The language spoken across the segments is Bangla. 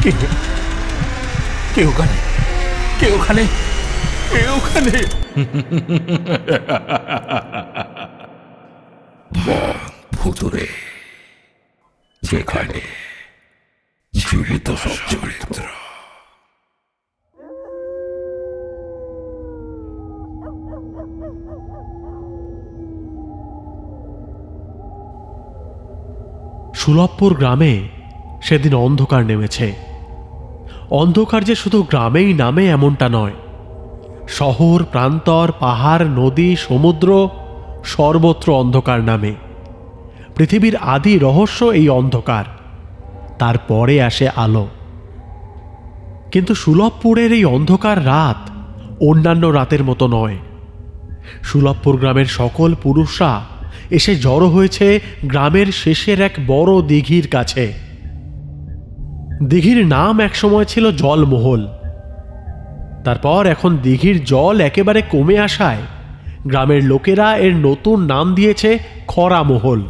কে কে ওখানে? কে ওখানে? কে ওখানে? ভুতুরে, যেখানে জীবিত সব চরিত্র। সুলভপুর গ্রামে সেদিন অন্ধকার নেমেছে। অন্ধকার যে শুধু গ্রামেই নামে এমনটা নয়, শহর, প্রান্তর, পাহাড়, নদী, সমুদ্র সর্বত্র অন্ধকার নামে। পৃথিবীর আদি রহস্য এই অন্ধকার, তারপরে আসে আলো। কিন্তু সুলভপুরের এই অন্ধকার রাত অন্যান্য রাতের মতো নয়। সুলভপুর গ্রামের সকল পুরুষরা এসে জড়ো হয়েছে গ্রামের শেষের এক বড় দিঘির কাছে। দিঘির নাম একসময় ছিল জলমহল। তারপর এখন দিঘির জল একেবারে কমে আসায় গ্রামের লোকেরা এর নতুন নাম দিয়েছে খরামহল।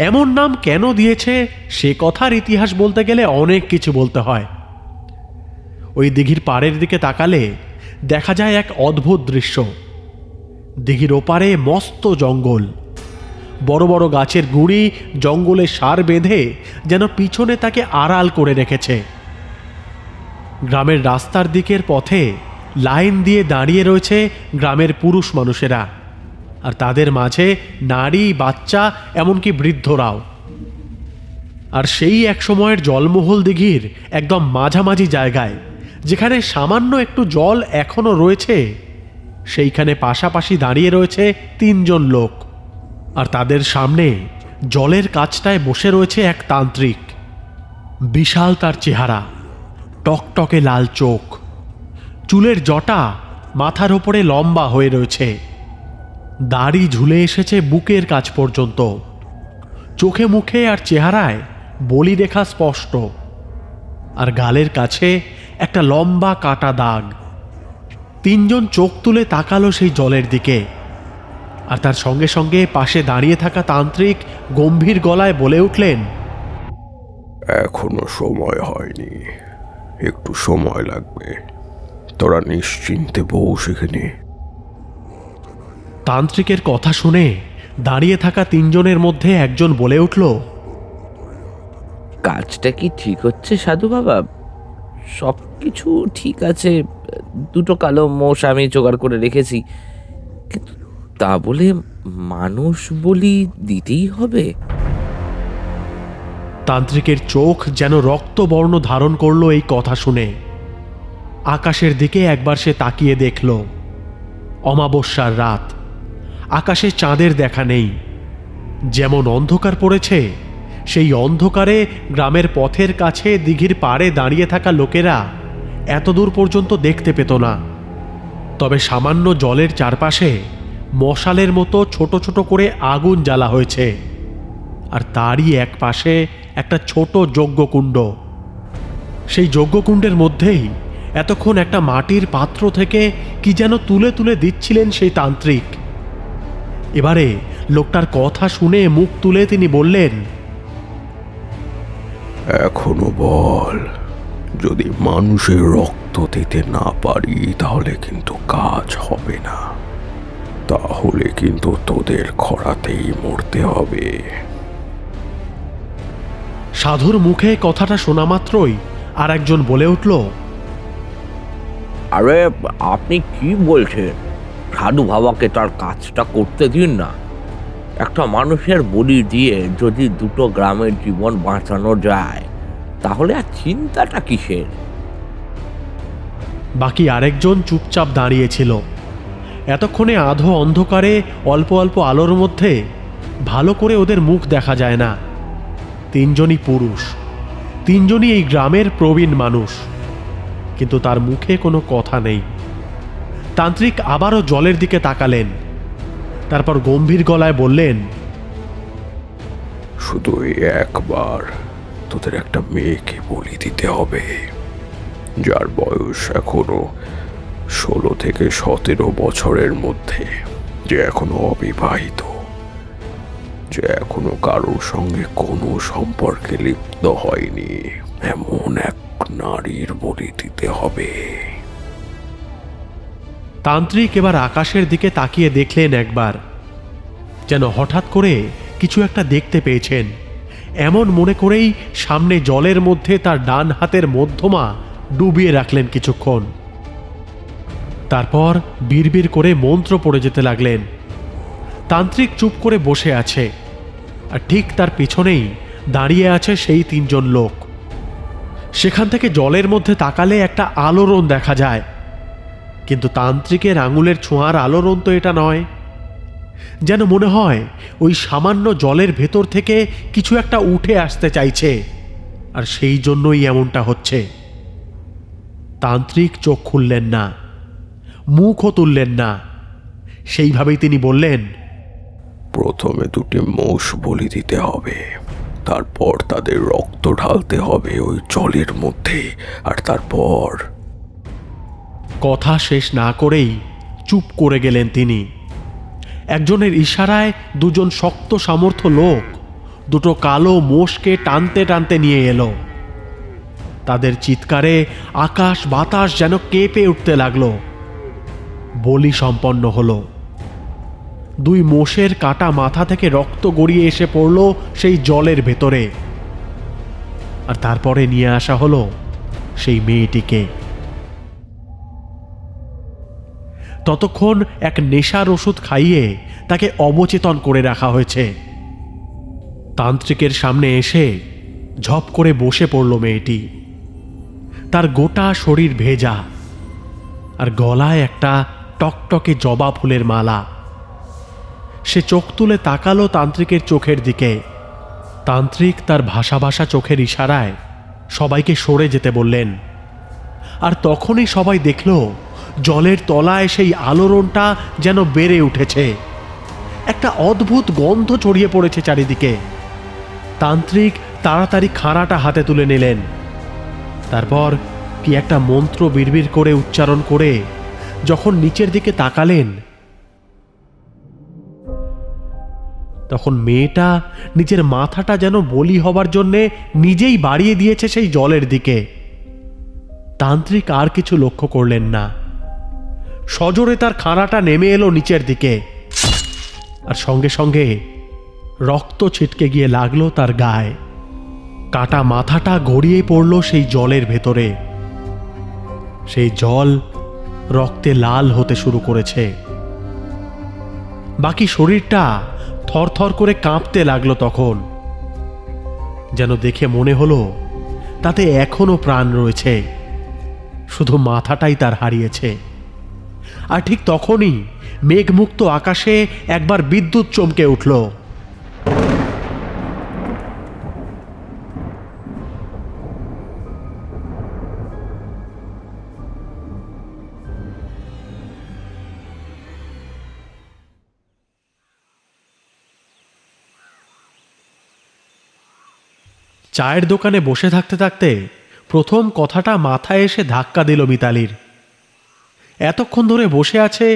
এমন নাম কেন দিয়েছে সে কথার ইতিহাস বলতে গেলে অনেক কিছু বলতে হয়। ওই দিঘির পাড়ের দিকে তাকালে দেখা যায় এক অদ্ভুত দৃশ্য। দিঘির ওপারে মস্ত জঙ্গল, বড় বড় গাছের গুঁড়ি জঙ্গলে সার বেঁধে যেন পিছনে তাকে আড়াল করে রেখেছে। গ্রামের রাস্তার দিকের পথে লাইন দিয়ে দাঁড়িয়ে রয়েছে গ্রামের পুরুষ মানুষেরা, আর তাদের মাঝে নারী, বাচ্চা, এমনকি বৃদ্ধরাও। আর সেই এক সময়ের জলমহল দিঘির একদম মাঝামাঝি জায়গায়, যেখানে সামান্য একটু জল এখনো রয়েছে, সেইখানে পাশাপাশি দাঁড়িয়ে রয়েছে তিনজন লোক। আর তাদের সামনে জলের কাছটায় বসে রয়েছে এক তান্ত্রিক। বিশাল তার চেহারা, টকটকে লাল চোখ, চুলের জটা মাথার ওপরে লম্বা হয়ে রয়েছে, দাড়ি ঝুলে এসেছে বুকের কাছ পর্যন্ত, চোখে মুখে আর চেহারায় বলিরেখা স্পষ্ট, আর গালের কাছে একটা লম্বা কাটা দাগ। তিনজন চোখ তুলে তাকালো সেই জলের দিকে, আর তার সঙ্গে সঙ্গে পাশে দাঁড়িয়ে থাকা তান্ত্রিক গম্ভীর গলায় বলে উঠলেন, এখনো সময় হয়নি, একটু সময় লাগবে, তোরা নিশ্চিন্তে বস এখানে। তান্ত্রিকের কথা শুনে দাঁড়িয়ে থাকা তিনজনের মধ্যে একজন বলে উঠল, কাজটা কি ঠিক হচ্ছে সাধু বাবা? সব কিছু ঠিক আছে, দুটো কালো মোষ আমি জোগাড় করে রেখেছি, কিন্তু তা বলে মানুষ বলি দিতেই হবে? তান্ত্রিকের চোখ যেন রক্তবর্ণ ধারণ করলো এই কথা শুনে। আকাশের দিকে একবার সে তাকিয়ে দেখল। অমাবস্যার রাত, আকাশে চাঁদের দেখা নেই। যেমন অন্ধকার পড়েছে, সেই অন্ধকারে গ্রামের পথের কাছে দিঘির পাড়ে দাঁড়িয়ে থাকা লোকেরা এতদূর পর্যন্ত দেখতে পেত না। তবে সামান্য জলের চারপাশে মশালের মতো ছোট ছোট করে আগুন জ্বালা হয়েছে, আর তারই এক পাশে একটা ছোট যজ্ঞকুণ্ড। সেই যজ্ঞকুণ্ডের মধ্যেই এতক্ষণ একটা মাটির পাত্র থেকে কি যেন তুলে তুলে দিচ্ছিলেন সেই তান্ত্রিক। এবারে লোকটার কথা শুনে মুখ তুলে তিনি বললেন, এখনো বল, যদি মানুষের রক্ত দিতে না পারি তাহলে কিন্তু কাজ হবে না, তাহলে কিন্তু তোদের খরাতেই মরতে হবে। সাধুর মুখে কথাটা শোনা মাত্রই আর একজন বলে উঠল, আরে আপনি কি বলছেন? সাধু বাবাকে তার কাজটা করতে দিন না। একটা মানুষের বলি দিয়ে যদি দুটো গ্রামের জীবন বাঁচানো যায়, তাহলে আর চিন্তাটা কিসের? বাকি আরেকজন চুপচাপ দাঁড়িয়েছিল। এতক্ষণে আধো অন্ধকারে অল্প অল্প আলোর মধ্যে ভালো করে ওদের মুখ দেখা যায় না। তিনজনই পুরুষ, তিনজনই এই গ্রামের প্রবীণ মানুষ, কিন্তু তার মুখে কোনো কথা নেই। তান্ত্রিক আবারও জলের দিকে তাকালেন, তারপর গম্ভীর গলায় বললেন, শুধু এই একবার তোদের একটা মেয়েকে বলি দিতে হবে, যার বয়স এখনো 16 থেকে 17 বছরের মধ্যে, যে এখনো অবিবাহিত, যে এখনো কারোর সঙ্গে কোনো সম্পর্কে লিপ্ত হয়নি এমন এক নারীর বলি দিতে হবে। তান্ত্রিক এবার আকাশের দিকে তাকিয়ে দেখলেন একবার, যেন হঠাৎ করে কিছু একটা দেখতে পেয়েছেন। এমন মনে করেই সামনে জলের মধ্যে তার ডান হাতের মধ্যমা ডুবিয়ে রাখলেন কিছুক্ষণ। তারপর বিড়বিড় করে মন্ত্র পড়ে যেতে লাগলেন। তান্ত্রিক চুপ করে বসে আছে, আর ঠিক তার পিছনেই দাঁড়িয়ে আছে সেই 3 জন লোক। সেখান থেকে জলের মধ্যে তাকালে একটা আলোড়ন দেখা যায়, কিন্তু তান্ত্রিকের আঙুলের ছোঁয়ার আলোড়ন তো এটা নয়। যেন মনে হয় ওই সামান্য জলের ভেতর থেকে কিছু একটা উঠে আসতে চাইছে, আর সেই জন্যই এমনটা হচ্ছে। তান্ত্রিক চোখ খুললেন না, মুখও তুললেন না। সেইভাবেই তিনি বললেন, প্রথমে 2টি মোষ বলি দিতে হবে, তারপর তাদের রক্ত ঢালতে হবে ওই জলের মধ্যে, আর তারপর। কথা শেষ না করেই চুপ করে গেলেন তিনি। একজনের ইশারায় 2 জন শক্ত সামর্থ্য লোক 2টো কালো মোষকে টানতে টানতে নিয়ে এলো। তাদের চিৎকারে আকাশ বাতাস যেন কেঁপে উঠতে লাগলো। বলি সম্পন্ন হলো। 2 মোষের কাটা মাথা থেকে রক্ত গড়িয়ে এসে পড়ল সেই জলের ভেতরে। আর তারপরে নিয়ে আসা হলো সেই মেয়েটিকে। ততক্ষণ এক নেশার ওষুধ খাইয়ে তাকে অবচেতন করে রাখা হয়েছে। তান্ত্রিকের সামনে এসে ঝপ করে বসে পড়ল মেয়েটি। তার গোটা শরীর ভেজা, আর গলায় একটা টকটকে জবা ফুলের মালা। সে চোখ তুলে তাকালো তান্ত্রিকের চোখের দিকে। তান্ত্রিক তার ভাষা ভাষা চোখের ইশারায় সবাইকে সরে যেতে বললেন। আর তখনই সবাই দেখল জলের তলায় সেই আলোড়নটা যেন বেড়ে উঠেছে। একটা অদ্ভুত গন্ধ ছড়িয়ে পড়েছে চারিদিকে। তান্ত্রিক তাড়াতাড়ি খাঁড়াটা হাতে তুলে নিলেন। তারপর কি একটা মন্ত্র বিড়বিড় করে উচ্চারণ করে যখন নিচের দিকে তাকালেন, তখন মেয়েটা নিজের মাথাটা যেন বলি হবার জন্যে নিজেই বাড়িয়ে দিয়েছে সেই জলের দিকে। তান্ত্রিক আর কিছু লক্ষ্য করলেন না। সজোরে তার খাঁড়াটা নেমে এলো নিচের দিকে, আর সঙ্গে সঙ্গে রক্ত ছিটকে গিয়ে লাগলো তার গায়ে। কাটা মাথাটা গড়িয়ে পড়ল সেই জলের ভেতরে। সেই জল রক্তে লাল হতে শুরু করেছে। বাকি শরীরটা থরথর করে কাঁপতে লাগলো। তখন যেন দেখে মনে হলো তাতে এখনো প্রাণ রয়েছে, শুধু মাথাটাই তার হারিয়েছে। আর ঠিক তখনই মেঘমুক্ত আকাশে একবার বিদ্যুৎ চমকে উঠল। চায়ের দোকানে বসে থাকতে থাকতে প্রথম কথাটা মাথায় এসে ধাক্কা দিল মিতালির। এতক্ষণ ধরে বসে আছে,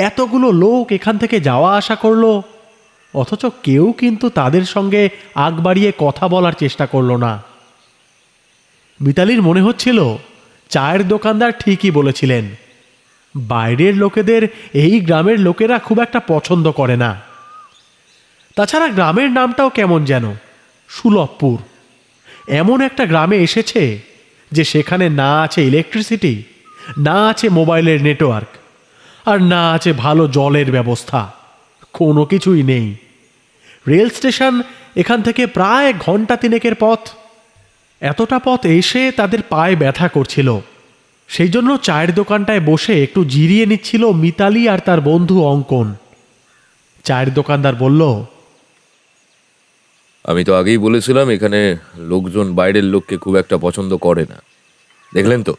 এতগুলো লোক এখান থেকে যাওয়া আসা করলো, অথচ কেউ কিন্তু তাদের সঙ্গে আগ বাড়িয়ে কথা বলার চেষ্টা করলো না। মিতালির মনে হচ্ছিল চায়ের দোকানদার ঠিকই বলেছিলেন, বাইরের লোকেদের এই গ্রামের লোকেরা খুব একটা পছন্দ করে না। তাছাড়া গ্রামের নামটাও কেমন যেন, সুলভপুর। এমন একটা গ্রামে এসেছে যে সেখানে না আছে ইলেকট্রিসিটি, না আছে মোবাইলের নেটওয়ার্ক, আর না আছে ভালো জলের ব্যবস্থা। কোনো কিছুই নেই। রেল স্টেশন এখান থেকে প্রায় ঘন্টা 3 পথ। এতটা পথ এসে তাদের পায়ে ব্যথা করছিল। সেই জন্য চায়ের দোকানটায় বসে একটু জিরিয়ে নিচ্ছিল মিতালি আর তার বন্ধু অঙ্কন। চায়ের দোকানদার বলল, আমি তো আগেই বলেছিলাম এখানে লোকজন বাইরের লোককে খুব একটা পছন্দ করে না, দেখলেন তো।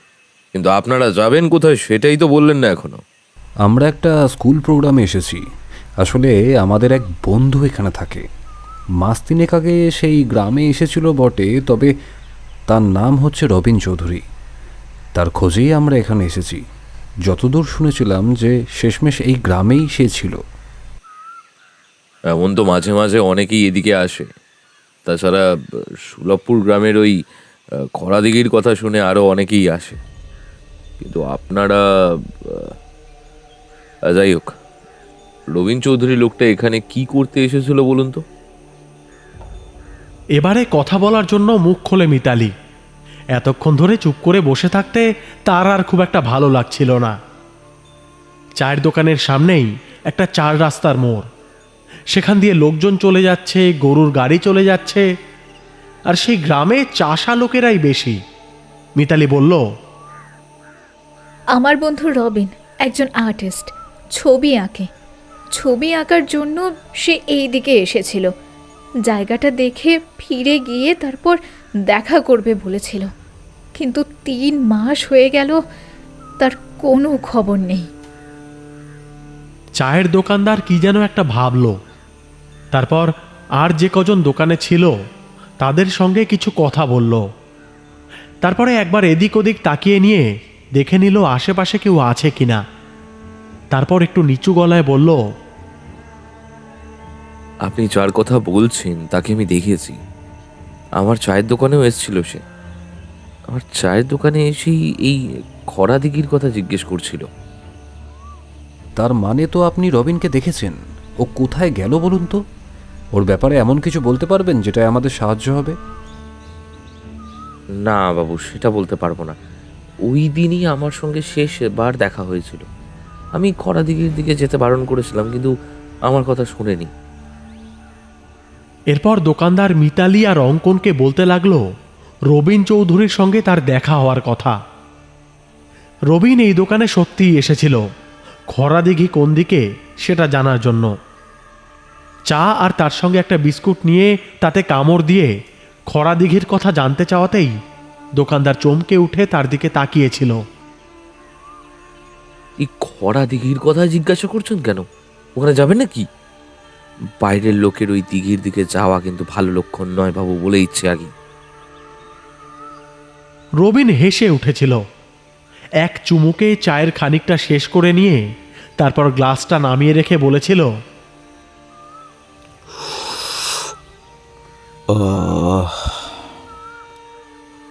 কিন্তু আপনারা যাবেন কোথায় সেটাই তো বললেন না এখনো। আমরা একটা স্কুল প্রোগ্রামে এসেছি। আসলে আমাদের এক বন্ধু এখানে থাকে। 3 মাস আগে সেই গ্রামে এসেছিল বটে, তবে তার নাম হচ্ছে রবিন চৌধুরী। তার খোঁজেই আমরা এখানে এসেছি। যতদূর শুনেছিলাম যে শেষমেশ এই গ্রামেই সে ছিল। এমন তো মাঝে মাঝে অনেকেই এদিকে আসে। তাছাড়া সুলভপুর গ্রামের ওই খরা দিঘির কথা শুনে আরও অনেকেই আসে, কিন্তু আপনারা যাই হোক, রবীন চৌধুরী লোকটা এখানে কি করতে এসেছিল বলুন তো? এবারে কথা বলার জন্য মুখ খোলে মিতালি। এতক্ষণ ধরে চুপ করে বসে থাকতে তার আর খুব একটা ভালো লাগছিল না। চায়ের দোকানের সামনেই একটা 4 রাস্তার মোড়, সেখান দিয়ে লোকজন চলে যাচ্ছে, গরুর গাড়ি চলে যাচ্ছে, আর সেই গ্রামে চাষা লোকেরাই বেশি। মিতালি বলল, আমার বন্ধু রবিন একজন আর্টিস্ট, ছবি আঁকে। ছবি আঁকার জন্য সে এই দিকে এসেছিল। জায়গাটা দেখে ফিরে গিয়ে তারপর দেখা করবে বলেছিল, কিন্তু 3 মাস হয়ে গেল, তার কোনো খবর নেই। চায়ের দোকানদার কি যেন একটা ভাবলো। তারপর আর যে কজন দোকানে ছিল তাদের সঙ্গে কিছু কথা বলল। তারপরে একবার এদিক ওদিক তাকিয়ে নিয়ে দেখে নিল আশেপাশে কেউ আছে কিনা। তারপর একটু নিচু গলায় বলল, আপনি যার কথা বলছেন তাকে আমি দেখেছি। আমার চায়ের দোকানেও এসেছিল সে। আমার চায়ের দোকানে এসেই এই খরা দিঘির কথা জিজ্ঞেস করছিল। তার মানে তো আপনি রবিনকে দেখেছেন। ও কোথায় গেল বলুন তো? ওর ব্যাপারে এমন কিছু বলতে পারবেন যেটা আমাদের সাহায্য হবে? না বাবু, সেটা বলতে পারবো না। ওই দিনই আমার সঙ্গে শেষবার দেখা হয়েছিল। আমি খরা দিঘির দিকে যেতে বারণ করেছিলাম, কিন্তু আমার কথা শোনেনি। এরপর দোকানদার মিতালি আর অঙ্কনকে বলতে লাগলো রবিন চৌধুরীর সঙ্গে তার দেখা হওয়ার কথা। রবিন এই দোকানে সত্যিই এসেছিল, খরা দিঘি কোন দিকে সেটা জানার জন্য। চা আর তার সঙ্গে একটা বিস্কুট নিয়ে তাতে কামড় দিয়ে খরা দিঘির কথা জানতে চাওয়াতেই দোকানদার চমকে উঠে তার দিকে তাকিয়েছিল। এই খরা দিঘির কথা জিজ্ঞাসা করছেন কেন? ওখানে যাবেন নাকি? বাইরের লোকের ওই দিঘির দিকে যাওয়া কিন্তু ভালো লক্ষণ নয় বাবু, বলে ইচ্ছে আগে। রবিন হেসে উঠেছিল। এক চুমুকে চায়ের খানিকটা শেষ করে নিয়ে তারপর গ্লাসটা নামিয়ে রেখে বলেছিল,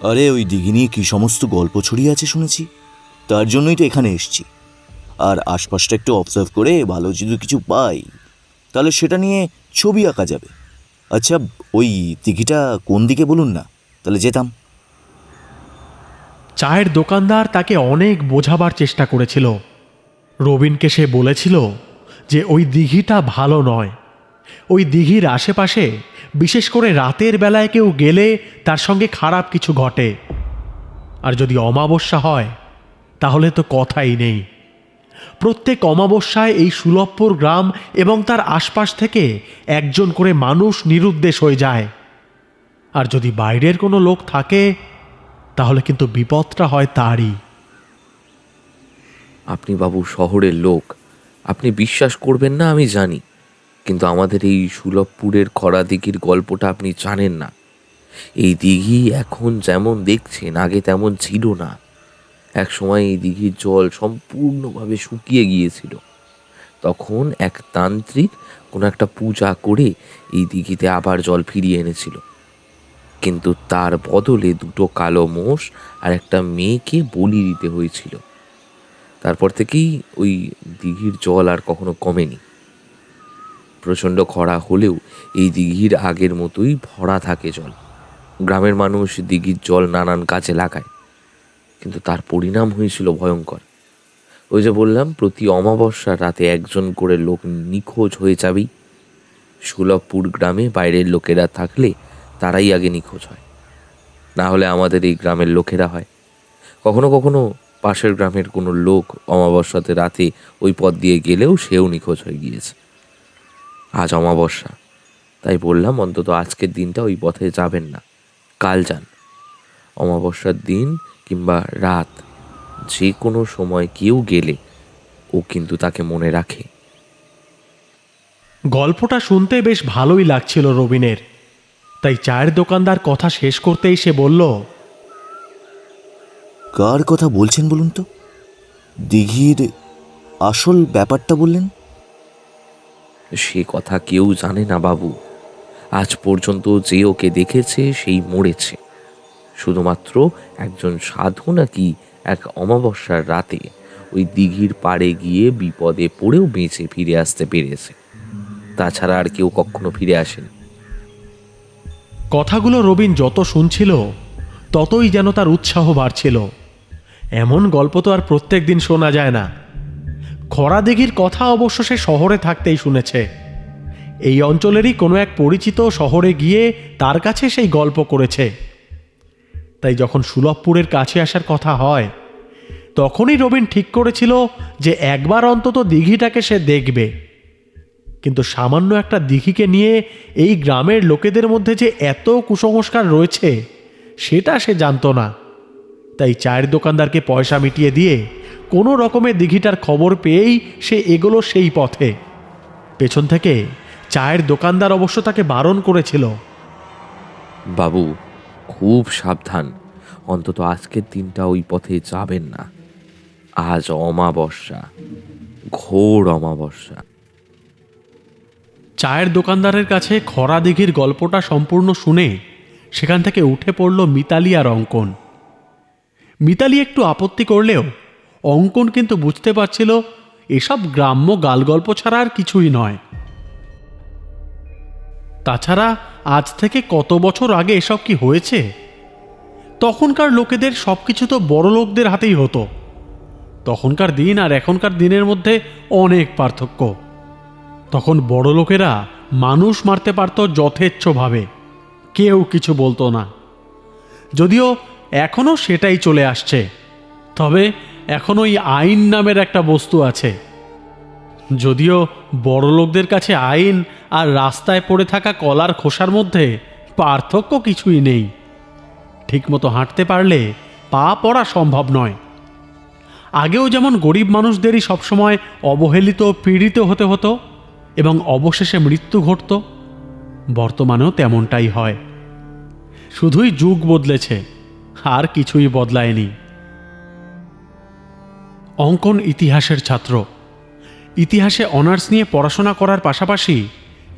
আরে ওই দিঘি নিয়ে কি সমস্ত গল্প ছড়িয়ে আছে শুনেছি, তার জন্যই তো এখানে এসছি। আর আশপাশটা একটু অবজার্ভ করে ভালো যদি কিছু পাই তাহলে সেটা নিয়ে ছবি আঁকা যাবে। আচ্ছা, ওই দিঘিটা কোন দিকে বলুন না, তাহলে যেতাম। চায়ের দোকানদার তাকে অনেক বোঝাবার চেষ্টা করেছিল। রবিনকে সে বলেছিল যে ওই দিঘিটা ভালো নয়। ওই দিঘির আশেপাশে বিশেষ করে রাতের বেলায় কেউ গেলে তার সঙ্গে খারাপ কিছু ঘটে। আর যদি অমাবস্যা হয় তাহলে তো কথাই নেই। প্রত্যেক অমাবস্যায় এই সুলভপুর গ্রাম এবং তার আশপাশ থেকে একজন করে মানুষ নিরুদ্দেশ হয়ে যায়। আর যদি বাইরের কোনো লোক থাকে তাহলে কিন্তু বিপদটা হয় তারই। আপনি বাবু শহরের লোক, আপনি বিশ্বাস করবেন না আমি জানি, কিন্তু আমাদের এই সুলভপুরের খরা দিঘির গল্পটা আপনি জানেন না। এই দিঘি এখন যেমন দেখছেন আগে তেমন ছিল না। এক সময় এই দিঘির জল সম্পূর্ণভাবে শুকিয়ে গিয়েছিল। তখন এক তান্ত্রিক কোনো একটা পূজা করে এই দিঘিতে আবার জল ফিরিয়ে এনেছিল, কিন্তু তার বদলে 2টো কালো মোষ আর একটা মেয়েকে বলি দিতে হয়েছিল। তারপর থেকেই ওই দিঘির জল আর কখনো কমেনি। প্রচণ্ড খরা হলেও এই দিঘির আগের মতোই ভরা থাকে জল। গ্রামের মানুষ দিঘির জল নানান কাজে লাগায়, কিন্তু তার পরিণাম হয়েছিল ভয়ঙ্কর। ওই যে বললাম, প্রতি অমাবস্যার রাতে একজন করে লোক নিখোঁজ হয়ে যাবেই। সুলভপুর গ্রামে বাইরের লোকেরা থাকলে তারাই আগে নিখোঁজ হয়, না হলে আমাদের এই গ্রামের লোকেরা হয়। কখনো কখনো পাশের গ্রামের কোনো লোক অমাবস্যাতে রাতে ওই পথ দিয়ে গেলেও সেও নিখোঁজ হয়ে গিয়েছে। আজ অমাবস্যা, তাই বললাম অন্তত আজকের দিনটা ওই পথে যাবেন না, কাল যান। অমাবস্যার দিন কিংবা রাত যে কোনো সময় কেউ গেলে ও কিন্তু তাকে মনে রাখে। গল্পটা শুনতে বেশ ভালোই লাগছিল রবিনের, তাই চায়ের দোকানদার কথা শেষ করতেই সে বলল, কার কথা বলছেন বলুন তো? দিঘির আসল ব্যাপারটা বললেন। সে কথা কেউ জানে না বাবু। আজ পর্যন্ত যে ওকে দেখেছে সেই মরেছে। শুধুমাত্র একজন সাধু নাকি এক অমাবস্যার রাতে ওই দিঘির পাড়ে গিয়ে বিপদে পড়েও বেঁচে ফিরে আসতে পেরেছে। তাছাড়া আর কেউ কখনো ফিরে আসেনি। কথাগুলো রবিন যত শুনছিল ততই যেন তার উৎসাহ বাড়ছিল। এমন গল্প তো আর প্রত্যেক দিন শোনা যায় না। খরা দিঘির কথা অবশ্য সে শহরে থাকতেই শুনেছে। এই অঞ্চলেরই কোনো এক পরিচিত শহরে গিয়ে তার কাছে সেই গল্প করেছে। তাই যখন সুলভপুরের কাছে আসার কথা হয় তখনই রবিন ঠিক করেছিল যে একবার অন্তত দিঘিটাকে সে দেখবে। কিন্তু সামান্য একটা দিঘিকে নিয়ে এই গ্রামের লোকেদের মধ্যে যে এত কুসংস্কার রয়েছে সেটা সে জানতো না। তাই চায়ের দোকানদারকে পয়সা মিটিয়ে দিয়ে কোনো রকমের দিঘিটার খবর পেয়েই সে এগোলো সেই পথে। পেছন থেকে চায়ের দোকানদার অবশ্য তাকে বারণ করেছিল। বাবু, খুব সাবধান। অন্তত আজকের দিনটা ওই পথে যাবেন না। আজ অমাবস্যা, ঘোর অমাবস্যা। চায়ের দোকানদারের কাছে খরা দিঘির গল্পটা সম্পূর্ণ শুনে সেখান থেকে উঠে পড়ল মিতালি আর অঙ্কন। মিতালি একটু আপত্তি করলেও অঙ্কন কিন্তু বুঝতে পারছিল এসব গ্রাম্য গালগল্প ছাড়া আর কিছুই নয়। তাছাড়া আজ থেকে কত বছর আগে এসব কি হয়েছে? তখনকার লোকেদের সব কিছু তো বড় লোকদের হাতেই হতো। তখনকার দিন আর এখনকার দিনের মধ্যে অনেক পার্থক্য। তখন বড় লোকেরা মানুষ মারতে পারত যথেচ্ছভাবে, কেউ কিছু বলতো না। যদিও এখনও সেটাই চলে আসছে, তবে এখন ওই আইন নামের একটা বস্তু আছে। যদিও বড় লোকদের কাছে আইন আর রাস্তায় পড়ে থাকা কলার খোসার মধ্যে পার্থক্য কিছুই নেই। ঠিকমতো হাঁটতে পারলে পা পড়া সম্ভব নয়। আগেও যেমন গরিব মানুষদেরই সবসময় অবহেলিত পীড়িত হতে হতো এবং অবশেষে মৃত্যু ঘটত, বর্তমানেও তেমনটাই হয়। শুধুই যুগ বদলেছে, আর কিছুই বদলায়নি। অঙ্কন ইতিহাসের ছাত্র। ইতিহাসে অনার্স নিয়ে পড়াশোনা করার পাশাপাশি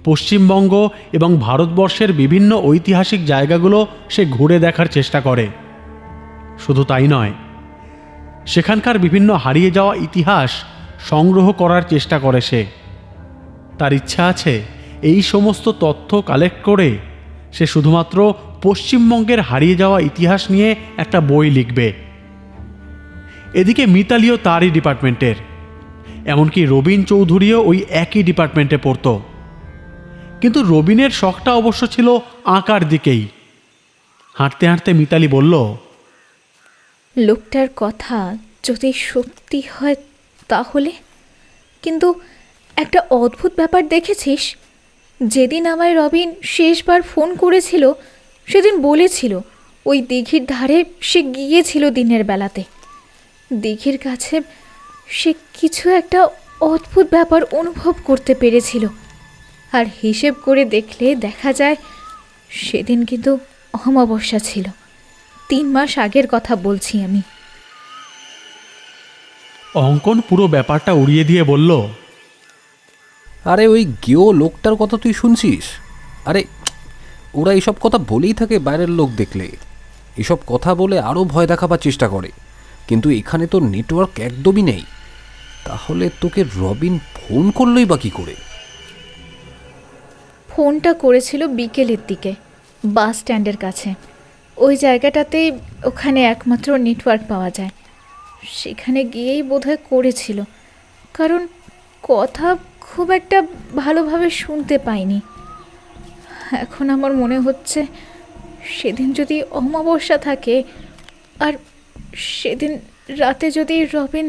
পশ্চিমবঙ্গ এবং ভারতবর্ষের বিভিন্ন ঐতিহাসিক জায়গাগুলো সে ঘুরে দেখার চেষ্টা করে। শুধু তাই নয়, সেখানকার বিভিন্ন হারিয়ে যাওয়া ইতিহাস সংগ্রহ করার চেষ্টা করে সে। তার ইচ্ছা আছে এই সমস্ত তথ্য কালেক্ট করে সে শুধুমাত্র পশ্চিমবঙ্গের হারিয়ে যাওয়া ইতিহাস নিয়ে একটা বই লিখবে। এদিকে মিতালিও তারই ডিপার্টমেন্টের, এমনকি রবিন চৌধুরীও ওই একই ডিপার্টমেন্টে পড়ত। কিন্তু রবিনের শখটা অবশ্য ছিল আঁকার দিকেই। হাঁটতে হাঁটতে মিতালি বলল, লোকটার কথা যদি সত্যি হয় তাহলে। কিন্তু একটা অদ্ভুত ব্যাপার দেখেছিস? যেদিন আমায় রবিন শেষবার ফোন করেছিল সেদিন বলেছিল ওই দিঘির ধারে সে গিয়েছিল দিনের বেলাতে। দিঘির কাছে সে কিছু একটা অদ্ভুত ব্যাপার অনুভব করতে পেরেছিল। আর হিসেব করে দেখলে দেখা যায় সেদিন কিন্তু অমাবস্যা ছিল। 3 মাস আগের কথা বলছি আমি। অঙ্কন পুরো ব্যাপারটা উড়িয়ে দিয়ে বলল, আরে ওই গেও লোকটার কথা তুই শুনছিস? আরে ওরা এইসব কথা বলেই থাকে বাইরের লোক দেখলে। এসব কথা বলে আরও ভয় দেখাবার চেষ্টা করে। কিন্তু এখানে তো নেটওয়ার্ক একদমই নেই। তাহলে তোকে রবিন ফোন করলই বা কী করে? ফোনটা করেছিল বিকেলের দিকে বাস স্ট্যান্ডের কাছে। ওই জায়গাটাতেই ওখানে একমাত্র নেটওয়ার্ক পাওয়া যায়। সেখানে গিয়েই বোধহয় করেছিল, কারণ কথা খুব একটা ভালোভাবে শুনতে পাইনি। এখন আমার মনে হচ্ছে সেদিন যদি অমাবস্যা থাকে আর সেদিন রাতে যদি রবিন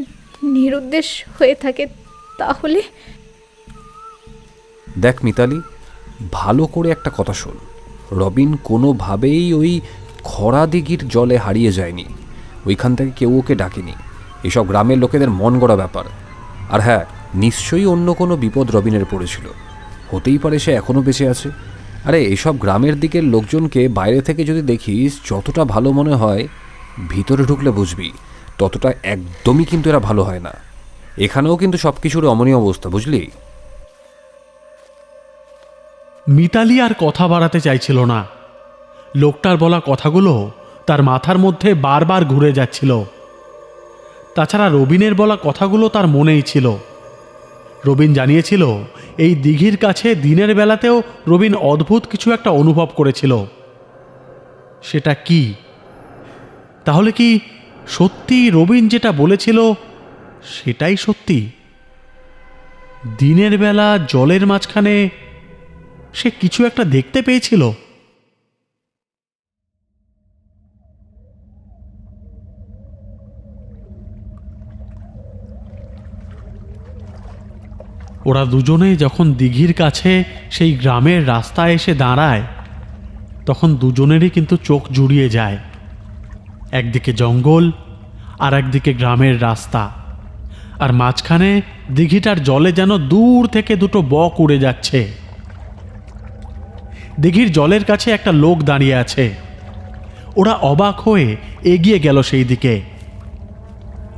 নিরুদ্দেশ হয়ে থাকে তাহলে। দেখ মিতালি, ভালো করে একটা কথা শোন। রবিন কোনোভাবেই ওই খরা দিঘির জলে হারিয়ে যায়নি। ওইখান থেকে কেউ ওকে ডাকেনি। এসব গ্রামের লোকেদের মন গড়া ব্যাপার। আর হ্যাঁ, নিশ্চয়ই অন্য কোনো বিপদ রবিনের পড়েছিল। হতেই পারে সে এখনও বেঁচে আছে। আরে এসব গ্রামের দিকের লোকজনকে বাইরে থেকে যদি দেখিস যতটা ভালো মনে হয়, ভিতরে ঢুকলে বুঝবি ততটা একদমই কিন্তু এরা ভালো হয় না। এখানেও কিন্তু সব কিছুর অমনীয় অবস্থা, বুঝলি? মিতালি আর কথা বাড়াতে চাইছিল না। লোকটার বলা কথাগুলো তার মাথার মধ্যে বারবার ঘুরে যাচ্ছিল। তাছাড়া রবিনের বলা কথাগুলো তার মনেই ছিল। রবিন জানিয়েছিল এই দিঘির কাছে দিনের বেলাতেও রবিন অদ্ভুত কিছু একটা অনুভব করেছিল। সেটা কি? তাহলে কি সত্যি রবিন যেটা বলেছিল সেটাই সত্যি? দিনের বেলা জলের মাঝখানে সে কিছু একটা দেখতে পেয়েছিল। ওরা দুজনে যখন দিঘির কাছে সেই গ্রামের রাস্তায় এসে দাঁড়ায় তখন দুজনেরই কিন্তু চোখ জুড়িয়ে যায়। একদিকে জঙ্গল আর একদিকে গ্রামের রাস্তা, আর মাঝখানে দিঘিটার জলে যেন দূর থেকে দুটো বক উড়ে যাচ্ছে। দিঘির জলের কাছে একটা লোক দাঁড়িয়ে আছে। ওরা অবাক হয়ে এগিয়ে গেল সেই দিকে।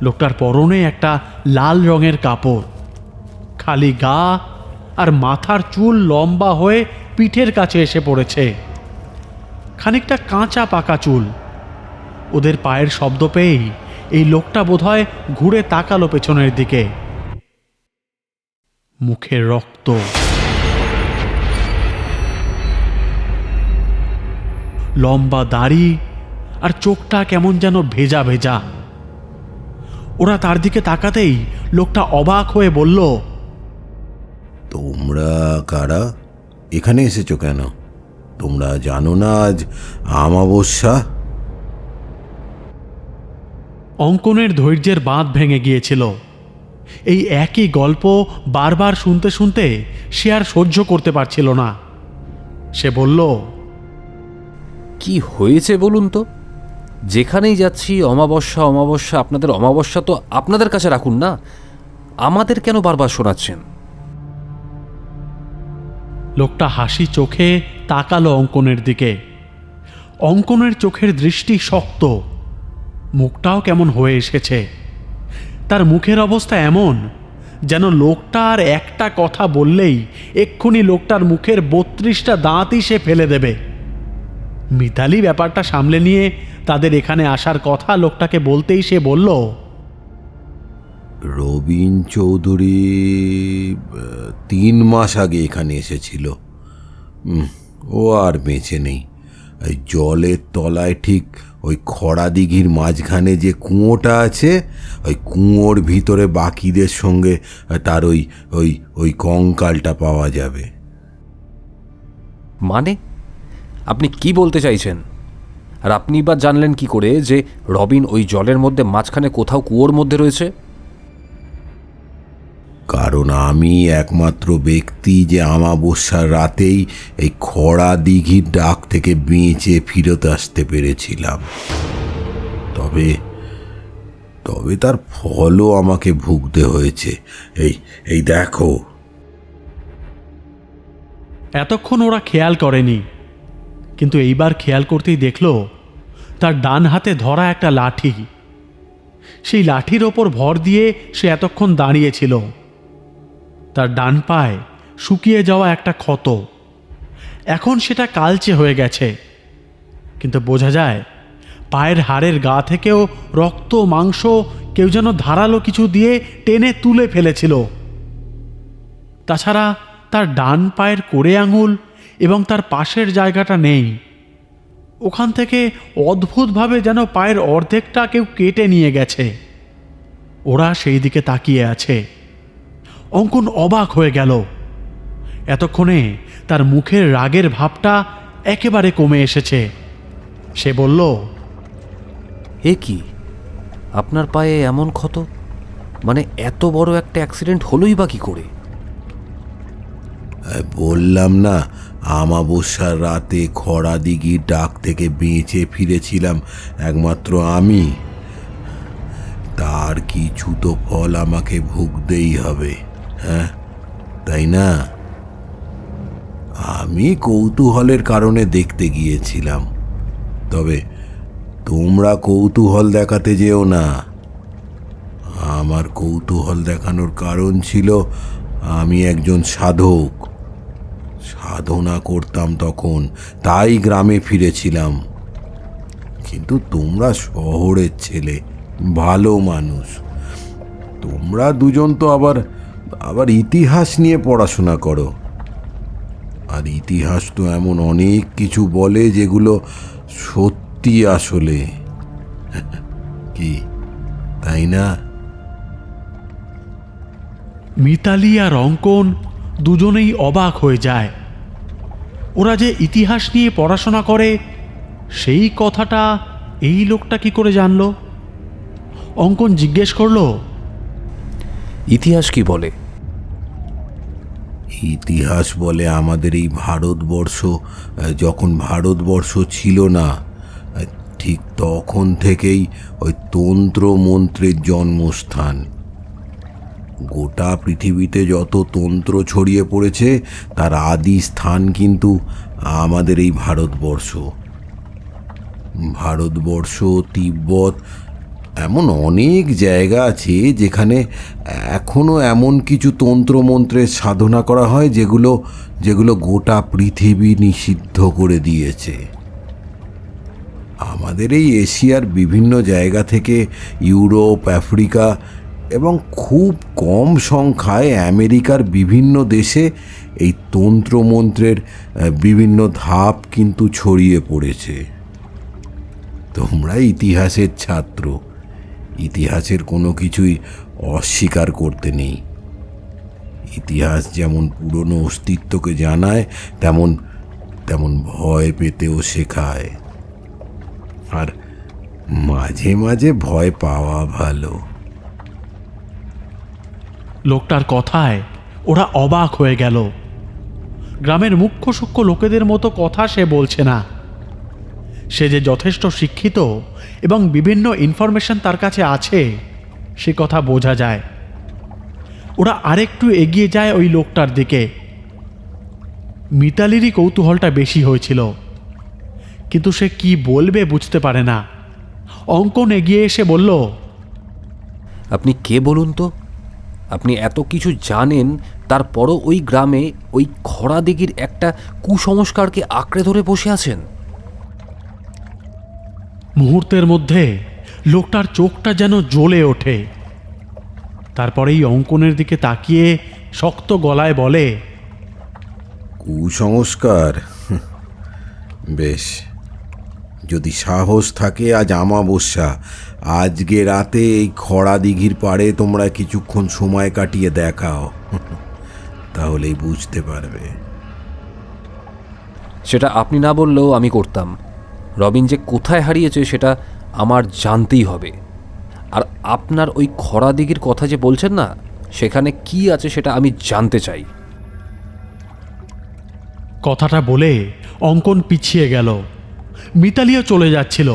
লোকটার পরনে একটা লাল রঙের কাপড়, খালি গা আর মাথার চুল লম্বা হয়ে পিঠের কাছে এসে পড়েছে। খানিকটা কাঁচা পাকা চুল। ওদের পায়ের শব্দ পেয়েই এই লোকটা বোধহয় ঘুরে তাকালো পেছনের দিকে। মুখে রক্ত, লম্বা দাড়ি আর চোখটা কেমন যেন ভেজা ভেজা। ওরা তার দিকে তাকাতেই লোকটা অবাক হয়ে বলল, তোমরা কারা? এখানে এসেছো কেন? তোমরা জানো না আজ আমাবস্যা? অঙ্কনের ধৈর্যের বাঁধ ভেঙে গিয়েছিল। এই একই গল্প বারবার শুনতে শুনতে সে আর সহ্য করতে পারছিল না। সে বলল, কি হয়েছে বলুন তো? যেখানেই যাচ্ছি অমাবস্যা অমাবস্যা, আপনাদের অমাবস্যা তো আপনাদের কাছে রাখুন না, আমাদের কেন বারবার শোনাচ্ছেন? লোকটা হাসি চোখে তাকালো অঙ্কনের দিকে। অঙ্কনের চোখের দৃষ্টি শক্ত, মুখটাও কেমন হয়ে এসেছে। তার মুখের অবস্থা এমন যেন লোকটার একটা কথা বললেই এক্ষুনি লোকটার মুখের 32টা দাঁতই সে ফেলে দেবে। মিতালি ব্যাপারটা সামলে নিয়ে তাদের এখানে আসার কথা লোকটাকে বলতেই সে বলল, রবিন চৌধুরী 3 মাস আগে এখানে এসেছিল। ও আর বেঁচে নেই। এই জলের তলায় ঠিক ওই খরা দিঘির মাঝখানে যে কুঁয়োটা আছে, ওই কুঁয়োর ভিতরে বাকিদের সঙ্গে তার ওই ওই ওই কঙ্কালটা পাওয়া যাবে। মানে আপনি কি বলতে চাইছেন? আর আপনি বা জানলেন কি করে যে রবিন ওই জলের মধ্যে মাঝখানে কোথাও কুয়োর মধ্যে রয়েছে? কারণ আমি একমাত্র ব্যক্তি যে আমাবস্যার রাতেই এই খরা দিঘির ডাক থেকে বেঁচে ফিরত আসতে পেরেছিলাম। তবে তবে তার ফলও আমাকে ভুগতে হয়েছে। এই দেখো। এতক্ষণ ওরা খেয়াল করেনি, কিন্তু এইবার খেয়াল করতেই দেখল তার ডান হাতে ধরা একটা লাঠি। সেই লাঠির ওপর ভর দিয়ে সে এতক্ষণ দাঁড়িয়েছিল। তার ডান পায়ে শুকিয়ে যাওয়া একটা ক্ষত, এখন সেটা কালচে হয়ে গেছে, কিন্তু বোঝা যায় পায়ের হাড়ের গা থেকেও রক্ত মাংস কেউ যেন ধারালো কিছু দিয়ে টেনে তুলে ফেলেছিল। তাছাড়া তার ডান পায়ের কোড়ে আঙুল এবং তার পাশের জায়গাটা নেই। ওখান থেকে অদ্ভুতভাবে যেন পায়ের অর্ধেকটা কেউ কেটে নিয়ে গেছে। ওরা সেই দিকে তাকিয়ে আছে। অঙ্কন অবাক হয়ে গেল। এতক্ষণে তার মুখের রাগের ভাবটা একেবারে কমে এসেছে। সে বলল, এ কি, আপনার পায়ে এমন ক্ষত? মানে এত বড় একটা অ্যাক্সিডেন্ট হলোই বা কি করে? বললাম না, আমাবস্যার রাতে খরা দিঘির ডাক থেকে বেঁচে ফিরেছিলাম একমাত্র আমি। তার কিছু তো ফল আমাকে ভুগতেই হবে, হ্যাঁ তাই না? আমি কৌতূহলের কারণে দেখতে গিয়েছিলাম, তবে তোমরা কৌতূহল দেখাতে যেও না। আমার কৌতূহল দেখানোর কারণ ছিল আমি একজন সাধক। সাধনা করতাম তখন, তাই গ্রামে ফিরেছিলাম। কিন্তু তোমরা শহরের ছেলে, ভালো মানুষ। তোমরা দুজন তো আবার আবার ইতিহাস নিয়ে পড়াশোনা করো। আর ইতিহাস তো এমন অনেক কিছু বলে যেগুলো সত্যি আসলে, কি তাই না? মিতালি আর অঙ্কন দুজনেই অবাক হয়ে যায়। ওরা যে ইতিহাস নিয়ে পড়াশোনা করে সেই কথাটা এই লোকটা কি করে জানলো? অঙ্কন জিজ্ঞেস করলো, ইতিহাস কি বলে? ইতিহাস বলে আমাদের এই ভারতবর্ষ যখন ভারতবর্ষ ছিল না, ঠিক তখন থেকেই ওই তন্ত্র মন্ত্রের জন্মস্থান। গোটা পৃথিবীতে যত তন্ত্র ছড়িয়ে পড়েছে তার আদি স্থান কিন্তু আমাদের এই ভারতবর্ষ। ভারতবর্ষ, তিব্বত, এমন অনেক জায়গা আছে যেখানে এখনো এমন কিছু তন্ত্রমন্ত্রের সাধনা করা হয় যেগুলো গোটা পৃথিবী নিষিদ্ধ করে দিয়েছে। আমাদের এই এশিয়ার বিভিন্ন জায়গা থেকে ইউরোপ, আফ্রিকা এবং খুব কম সংখ্যায় আমেরিকার বিভিন্ন দেশে এই তন্ত্রমন্ত্রের বিভিন্ন ধাপ কিন্তু ছড়িয়ে পড়েছে। তোমরা ইতিহাসের ছাত্র, ইতিহাসের কোনো কিছুই অস্বীকার করতে নেই। ইতিহাস যেমন পুরনো অস্তিত্বকে জানায়, তেমন তেমন ভয় পেতেও শেখায়। আর মাঝে মাঝে ভয় পাওয়া ভালো। লোকটার কথায় ওরা অবাক হয়ে গেল। গ্রামের মুখ্য সূক্ষ্ম লোকেদের মতো কথা সে বলছে না। সে যে যথেষ্ট শিক্ষিত এবং বিভিন্ন ইনফরমেশন তার কাছে আছে সে কথা বোঝা যায়। ওরা আরেকটু এগিয়ে যায় ওই লোকটার দিকে। মিতালিরই কৌতূহলটা বেশি হয়েছিল, কিন্তু সে কি বলবে বুঝতে পারে না। অঙ্কন এগিয়ে এসে বলল, আপনি কে বলুন তো? আপনি এত কিছু জানেন, তারপরও ওই গ্রামে ওই খরা দিঘির একটা কুসংস্কারকে আঁকড়ে ধরে বসে আছেন। মুহূর্তের মধ্যে লোকটার চোখটা যেন জ্বলে ওঠে। তারপরেই অঙ্কনের দিকে তাকিয়ে শক্ত গলায় বলে, কুসংস্কার? বেশ, যদি সাহস থাকে আজ অমাবস্যা, আজকে রাতে এই খরা দিঘির পাড়ে তোমরা কিছুক্ষণ সময় কাটিয়ে দেখাও, তাহলেই বুঝতে পারবে। সেটা আপনি না বললেও আমি করতাম। রবিন যে কোথায় হারিয়েছে সেটা আমার জানতেই হবে। আর আপনার ওই খরা দিঘির কথা যে বলছেন না, সেখানে কি আছে সেটা আমি জানতে চাই। কথাটা বলে অঙ্কন পিছিয়ে গেল। মিতালিও চলে যাচ্ছিল।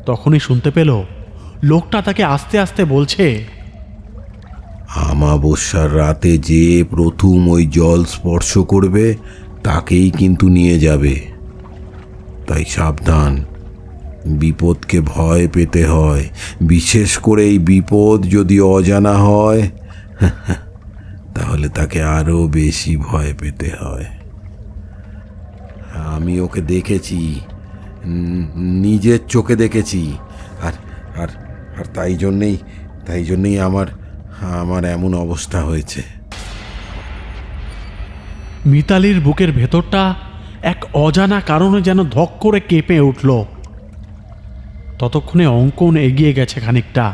তখনই শুনতে পেল লোকটা তাকে আস্তে আস্তে বলছে, অমাবস্যার রাতে যে প্রথম ওই জল স্পর্শ করবে তাকেই কিন্তু নিয়ে যাবে। তাই সাবধান, বিপদকে ভয় পেতে হয়, বিশেষ করে এই বিপদ যদি অজানা হয় তাহলে তাকে আরো বেশি ভয় পেতে হয়। আমি ওকে দেখেছি, নিজের চোখে দেখেছি। আর আর আর তাই জন্যেই আমার এমন অবস্থা হয়েছে। মিতালির বুকের ভেতরটা এক অজানা কারণে যেন ধক করে কেঁপে উঠল। ততক্ষণে অঙ্কন এগিয়ে গেছে খানিকটা,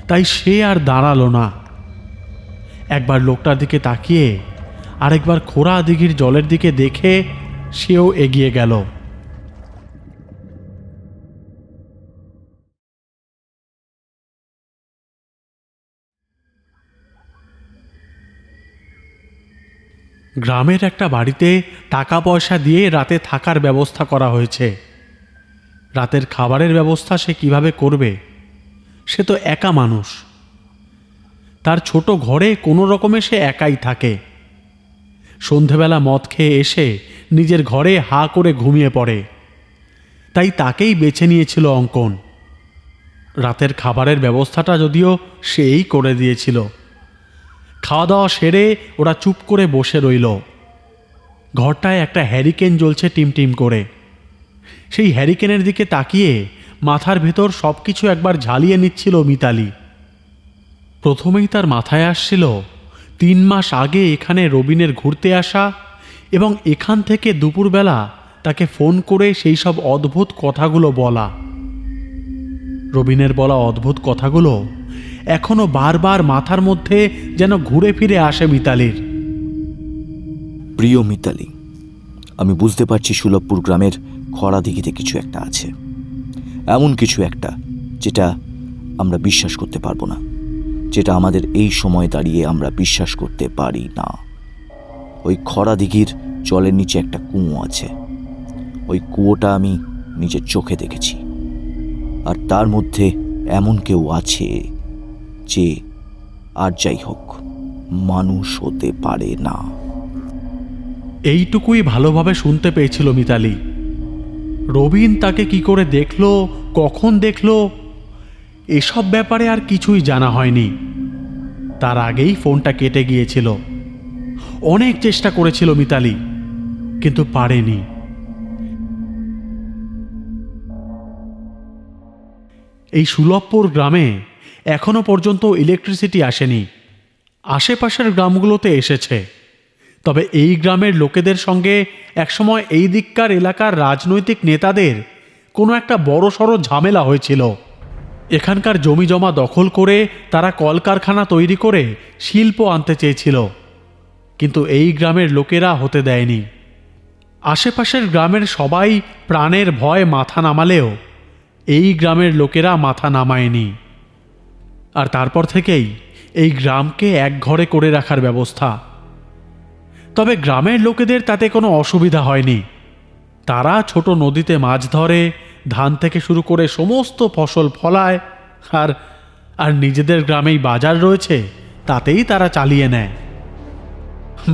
তাই সে আর দাঁড়ালো না। একবার লোকটার দিকে তাকিয়ে আরেকবার খোরা দিঘির জলের দিকে দেখে সেও এগিয়ে গেল। গ্রামের একটা বাড়িতে টাকা পয়সা দিয়ে রাতে থাকার ব্যবস্থা করা হয়েছে। রাতের খাবারের ব্যবস্থা সে কিভাবে করবে? সে তো একা মানুষ। তার ছোট ঘরে কোনো রকমে সে একাই থাকে। সন্ধেবেলা মদ খেয়ে এসে নিজের ঘরে হা করে ঘুমিয়ে পড়ে। তাই তাকেই বেছে নিয়েছিল অঙ্কন। রাতের খাবারের ব্যবস্থাটা যদিও সেই করে দিয়েছিল। খাওয়া দাওয়া সেরে ওরা চুপ করে বসে রইল। ঘরটায় একটা হ্যারিকেন জ্বলছে টিমটিম করে। সেই হ্যারিকেনের দিকে তাকিয়ে মাথার ভেতর সব কিছু একবার ঝালিয়ে নিচ্ছিল মিতালি। প্রথমেই তার মাথায় আসছিল 3 মাস আগে এখানে রবিনের ঘুরতে আসা এবং এখান থেকে দুপুরবেলা তাকে ফোন করে সেই সব অদ্ভুত কথাগুলো বলা। রবিনের বলা অদ্ভুত কথাগুলো এখনো বারবার মাথার মধ্যে যেন ঘুরে ফিরে আসে মিতালির। প্রিয় মিতালি, আমি বুঝতে পারছি সুলভপুর গ্রামের খরা দিঘিতে কিছু একটা আছে, এমন কিছু একটা যেটা আমরা বিশ্বাস করতে পারবো না, যেটা আমাদের এই সময় দাঁড়িয়ে আমরা বিশ্বাস করতে পারি না। ওই খরা দিঘির জলের নিচে একটা কুয়ো আছে। ওই কুয়োটা আমি নিজের চোখে দেখেছি, আর তার মধ্যে এমন কেউ আছে যে আর যাই হোক মানুষ হতে পারে না। এইটুকুই ভালোভাবে শুনতে পেয়েছিল মিতালি। রবিন তাকে কি করে দেখলো, কখন দেখলো, এসব ব্যাপারে আর কিছুই জানা হয়নি। তার আগেই ফোনটা কেটে গিয়েছিল। অনেক চেষ্টা করেছিল মিতালি, কিন্তু পারেনি। এই সুলভপুর গ্রামে এখনো পর্যন্ত ইলেকট্রিসিটি আসেনি। আশেপাশের গ্রামগুলোতে এসেছে, তবে এই গ্রামের লোকেদের সঙ্গে একসময় এই দিককার এলাকার রাজনৈতিক নেতাদের কোনো একটা বড়সড় ঝামেলা হয়েছিল। এখানকার জমি জমা দখল করে তারা কলকারখানা তৈরি করে শিল্প আনতে চেয়েছিল, কিন্তু এই গ্রামের লোকেরা হতে দেয়নি। আশেপাশের গ্রামের সবাই প্রাণের ভয় মাথা নামালেও এই গ্রামের লোকেরা মাথা নামায়নি। আর তারপর থেকেই এই গ্রামকে একঘরে করে রাখার ব্যবস্থা। তবে গ্রামের লোকেদের তাতে কোনো অসুবিধা হয়নি। তারা ছোট নদীতে মাছ ধরে, ধান থেকে শুরু করে সমস্ত ফসল ফলায়, আর নিজেদের গ্রামেই বাজার রয়েছে, তাতেই তারা চালিয়ে নেয়।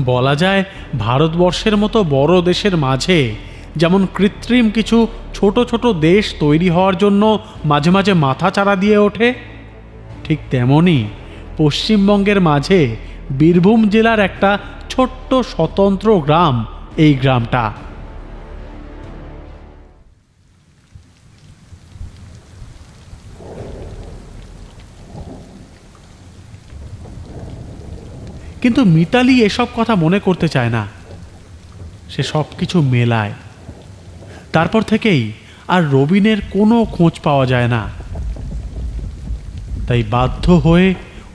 বলা যায় ভারতবর্ষের মতো বড় দেশের মাঝে যেমন কৃত্রিম কিছু ছোট ছোট দেশ তৈরি হওয়ার জন্য মাঝে মাঝে মাথা চাড়া দিয়ে ওঠে, ঠিক তেমনই পশ্চিমবঙ্গের মাঝে বীরভূম জেলার একটা ছোট্ট স্বতন্ত্র গ্রাম এই গ্রামটা। কিন্তু মিতালি এসব কথা মনে করতে চায় না। সে সব কিছু মেলায়। তারপর থেকেই আর রবিনের কোনো খোঁজ পাওয়া যায় না। তাই বাধ্য হয়ে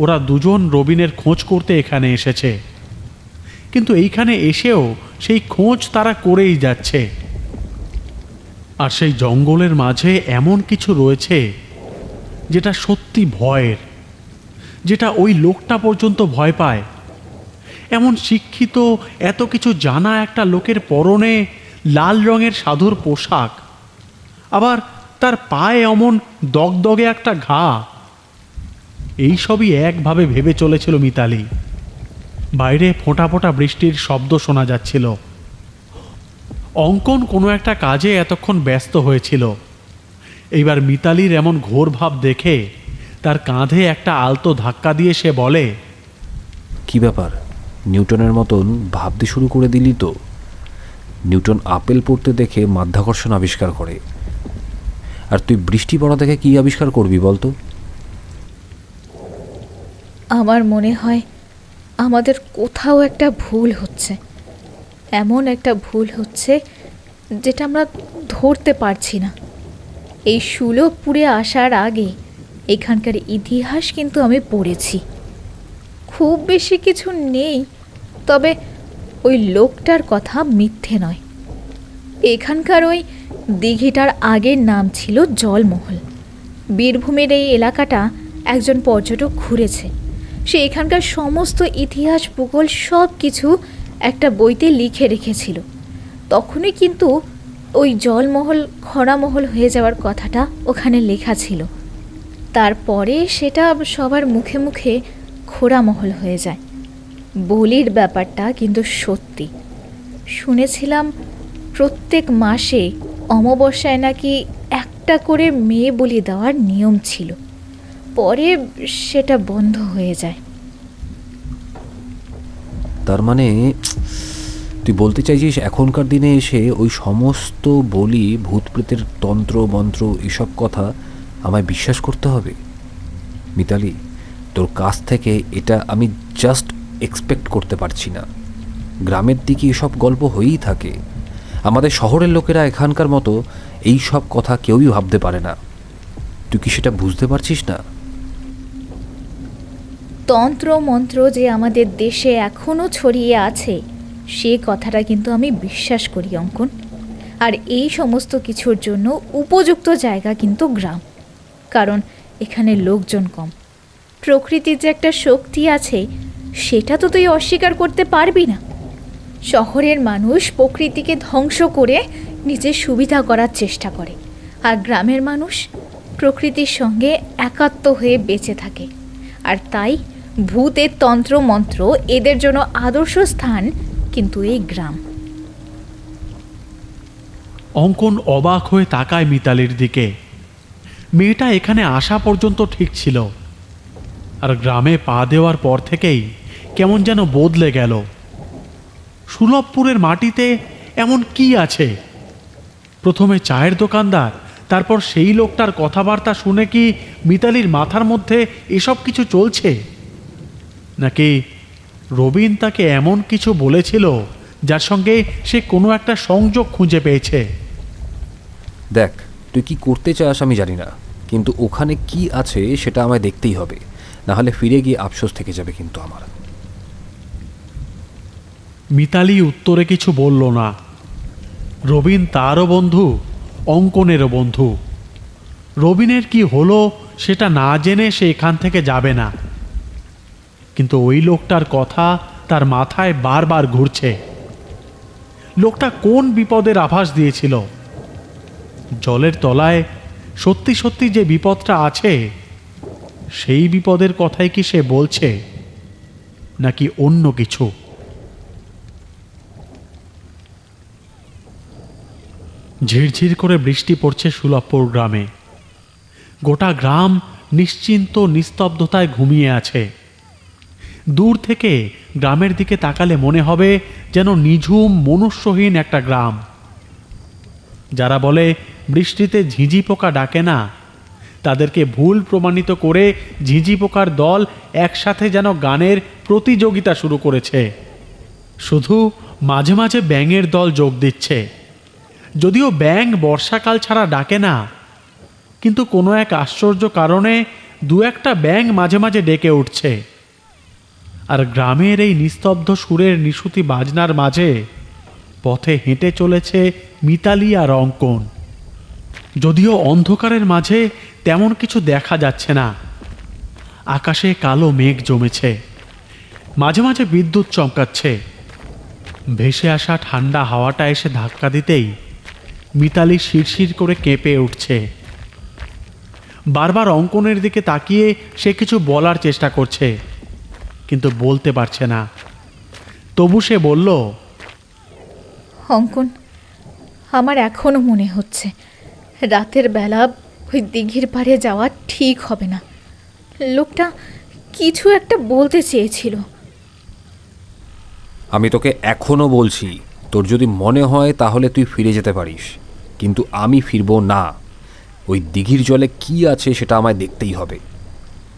ওরা দুজন রবিনের খোঁজ করতে এখানে এসেছে। কিন্তু এইখানে এসেও সেই খোঁজ তারা করেই যাচ্ছে। আর সেই জঙ্গলের মাঝে এমন কিছু রয়েছে যেটা সত্যি ভয়ের, যেটা ওই লোকটা পর্যন্ত ভয় পায়। এমন শিক্ষিত, এত কিছু জানা একটা লোকের পরনে লাল রঙের সাধুর পোশাক, আবার তার পায়ে অমন দগদগে একটা ঘা। এইসবই একভাবে ভেবে চলেছিল মিতালি। বাইরে ফোঁটা ফোঁটা বৃষ্টির শব্দ শোনা যাচ্ছিল। অঙ্কন কোনো একটা কাজে এতক্ষণ ব্যস্ত হয়েছিল। এইবার মিতালির এমন ঘোর ভাব দেখে তার কাঁধে একটা আলতো ধাক্কা দিয়ে সে বলে, কি ব্যাপার, নিউটনের মতন ভাবতে শুরু করে দিলি তো? নিউটন আপেল পড়তে দেখে মাধ্যাকর্ষণ আবিষ্কার করে, আর তুই বৃষ্টি পড়া দেখে কি আবিষ্কার করবি বলতো? আমার মনে হয় আমাদের কোথাও একটা ভুল হচ্ছে, এমন একটা ভুল হচ্ছে যেটা আমরা ধরতে পারছি না। এই সুলভপুরে আসার আগে এখানকার ইতিহাস কিন্তু আমি পড়েছি। খুব বেশি কিছু নেই, তবে ওই লোকটার কথা মিথ্যে নয়। এখানকার ওই দিঘিটার আগের নাম ছিল জলমহল। বীরভূমের এই এলাকাটা একজন পর্যটক ঘুরেছে। সে এখানকার সমস্ত ইতিহাস, ভূগোল সব কিছু একটা বইতে লিখে রেখেছিল। তখনই কিন্তু ওই জলমহল খরামহল হয়ে যাওয়ার কথাটা ওখানে লেখা ছিল। তারপরে সেটা সবার মুখে মুখে খোরামহল হয়ে যায়। বলির ব্যাপারটা কিন্তু সত্যি। শুনেছিলাম প্রত্যেক মাসে অমাবস্যায় নাকি একটা করে মেয়ে বলি দেওয়ার নিয়ম ছিল, পরে সেটা বন্ধ হয়ে যায়। তার মানে তুই বলতে চাইছিস এখনকার দিনে এসে ওই সমস্ত বলি ভূতপ্রেতের তন্ত্র মন্ত্র এসব কথা আমায় বিশ্বাস করতে হবে? মিতালি, তোর কাছ থেকে এটা আমি জাস্ট এক্সপেক্ট করতে পারছি না। গ্রামের দিকে এসব গল্প হয়েই থাকে। আমাদের শহরের লোকেরা এখানকার মতো এই সব কথা কেউই ভাবতে পারে না। তুই কি সেটা বুঝতে পারছিস না? তন্ত্র মন্ত্র যে আমাদের দেশে এখনও ছড়িয়ে আছে সে কথাটা কিন্তু আমি বিশ্বাস করি অঙ্কন। আর এই সমস্ত কিছুর জন্য উপযুক্ত জায়গা কিন্তু গ্রাম, কারণ এখানে লোকজন কম। প্রকৃতির যে একটা শক্তি আছে সেটা তো তুই অস্বীকার করতে পারবি না। শহরের মানুষ প্রকৃতিকে ধ্বংস করে নিজের সুবিধা করার চেষ্টা করে, আর গ্রামের মানুষ প্রকৃতির সঙ্গে একাত্ম হয়ে বেঁচে থাকে। আর তাই ভূতের তন্ত্র মন্ত্র এদের জন্য আদর্শ স্থান কিন্তু এই গ্রাম। অঙ্কন অবাক হয়ে তাকায় মিতালির দিকে। মেয়েটা এখানে আসা পর্যন্ত ঠিক ছিল, আর গ্রামে পা দেওয়ার পর থেকেই কেমন যেন বদলে গেল। সুলভপুরের মাটিতে এমন কি আছে? প্রথমে চায়ের দোকানদার, তারপর সেই লোকটার কথাবার্তা শুনে কি মিতালির মাথার মধ্যে এসব কিছু চলছে? নাকি রবিন তাকে এমন কিছু বলেছিল যার সঙ্গে সে কোনো একটা সংযোগ খুঁজে পেয়েছে? দেখ, তুই কি করতে চাস আমি জানি না, কিন্তু ওখানে কি আছে সেটা আমায় দেখতেই হবে, নাহলে ফিরে গিয়ে আফসোস থেকে যাবে কিন্তু আমার। মিতালি উত্তরে কিছু বলল না। রবিন তারও বন্ধু, অঙ্কনেরও বন্ধু। রবিনের কি হলো সেটা না জেনে সে এখান থেকে যাবে না, কিন্তু ওই লোকটার কথা তার মাথায় বারবার ঘুরছে। লোকটা কোন বিপদের আভাস দিয়েছিল? জলের তলায় সত্যি সত্যি যে বিপদটা আছে সেই বিপদের কথাই কি সে বলছে, নাকি অন্য কিছু? ঝিরঝির করে বৃষ্টি পড়ছে সুলভপুর গ্রামে। গোটা গ্রাম নিশ্চিন্ত নিস্তব্ধতায় ঘুমিয়ে আছে। দূর থেকে গ্রামের দিকে তাকালে মনে হবে যেন নিঝুম মনুষ্যহীন একটা গ্রাম। যারা বলে বৃষ্টিতে ঝিঁঝি পোকা ডাকে না, তাদেরকে ভুল প্রমাণিত করে ঝিঁঝি পোকার দল একসাথে যেন গানের প্রতিযোগিতা শুরু করেছে। শুধু মাঝে মাঝে ব্যাঙের দল যোগ দিচ্ছে। যদিও ব্যাঙ বর্ষাকাল ছাড়া ডাকে না, কিন্তু কোনো এক আশ্চর্য কারণে দু একটা ব্যাঙ মাঝে মাঝে ডেকে উঠছে। আর গ্রামের এই নিস্তব্ধ সুরের নিশুতি বাজনার মাঝে পথে হেঁটে চলেছে মিতালি আর অঙ্কন। যদিও অন্ধকারের মাঝে তেমন কিছু দেখা যাচ্ছে না। আকাশে কালো মেঘ জমেছে, মাঝে মাঝে বিদ্যুৎ চমকাচ্ছে। ভেসে আসা ঠান্ডা হাওয়াটা এসে ধাক্কা দিতেই মিতালি শিরশির করে কেঁপে উঠছে। বারবার অঙ্কনের দিকে তাকিয়ে সে কিছু বলার চেষ্টা করছে, কিন্তু বলতে পারছে না। তবু সে বলল, অঙ্কন, আমার এখনও মনে হচ্ছে রাতের বেলা ওই দিঘির পাড়ে যাওয়া ঠিক হবে না। লোকটা কিছু একটা বলতে চেয়েছিল। আমি তোকে এখনও বলছি, তোর যদি মনে হয় তাহলে তুই ফিরে যেতে পারিস, কিন্তু আমি ফিরবো না। ওই দিঘির জলে কি আছে সেটা আমায় দেখতেই হবে।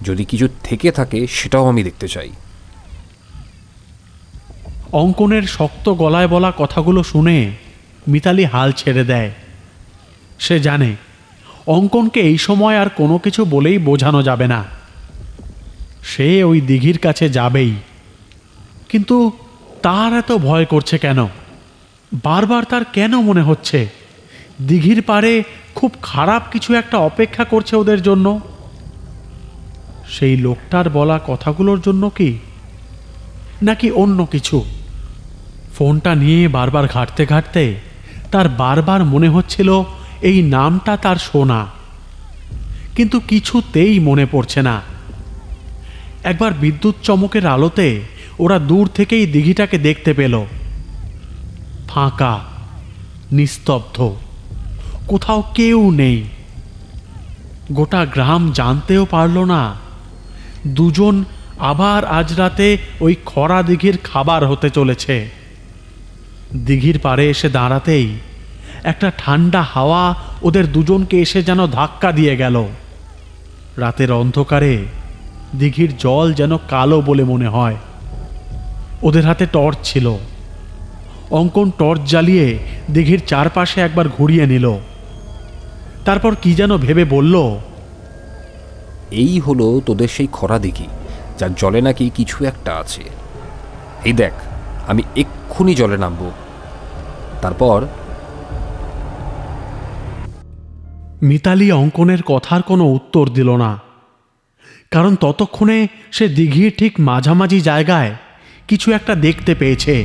যদি কিছু থেকে থাকে সেটাও আমি দেখতে চাই। অঙ্কনের শক্ত গলায় বলা কথাগুলো শুনে মিতালি হাল ছেড়ে দেয়। সে জানে অঙ্কনকে এই সময় আর কোনো কিছু বলেই বোঝানো যাবে না। সে ওই দিঘির কাছে যাবেই, কিন্তু তার এত ভয় করছে কেন? বারবার তার কেন মনে হচ্ছে দিঘির পাড়ে খুব খারাপ কিছু একটা অপেক্ষা করছে ওদের জন্য? সেই লোকটার বলা কথাগুলোর জন্য কি, নাকি অন্য কিছু? ফোনটা নিয়ে বারবার ঘাঁটতে ঘাঁটতে তার বারবার মনে হচ্ছিল এই নামটা তার শোনা, কিন্তু কিছুতেই মনে পড়ছে না। একবার বিদ্যুৎ চমকের আলোতে ওরা দূর থেকেই দিঘিটাকে দেখতে পেল। ফাঁকা, নিস্তব্ধ, কোথাও কেউ নেই। গোটা গ্রাম জানতেও পারল না দুজন আবার আজ রাতে ওই খরা দিঘির খাবার হতে চলেছে। দিঘির পাড়ে এসে দাঁড়াতেই একটা ঠান্ডা হাওয়া ওদের দুজনকে এসে যেন ধাক্কা দিয়ে গেল। রাতের অন্ধকারে দিঘির জল যেন কালো বলে মনে হয়। ওদের হাতে টর্চ ছিল। অঙ্কন টর্চ জ্বালিয়ে দিঘির চারপাশে একবার ঘুরিয়ে নিল। তারপর কি যেন ভেবে বলল, এই হলো তোদের সেই খরা দিঘি, যার জলে নাকি কিছু একটা আছে। এই দেখ, আমি এক্ষুনি জলে নামবো। তারপর মিতালি অঙ্কনের কথার কোনো উত্তর দিল না, কারণ ততক্ষণে সে দিঘির ঠিক মাঝামাঝি জায়গায় কিছু একটা দেখতে পেয়েছে।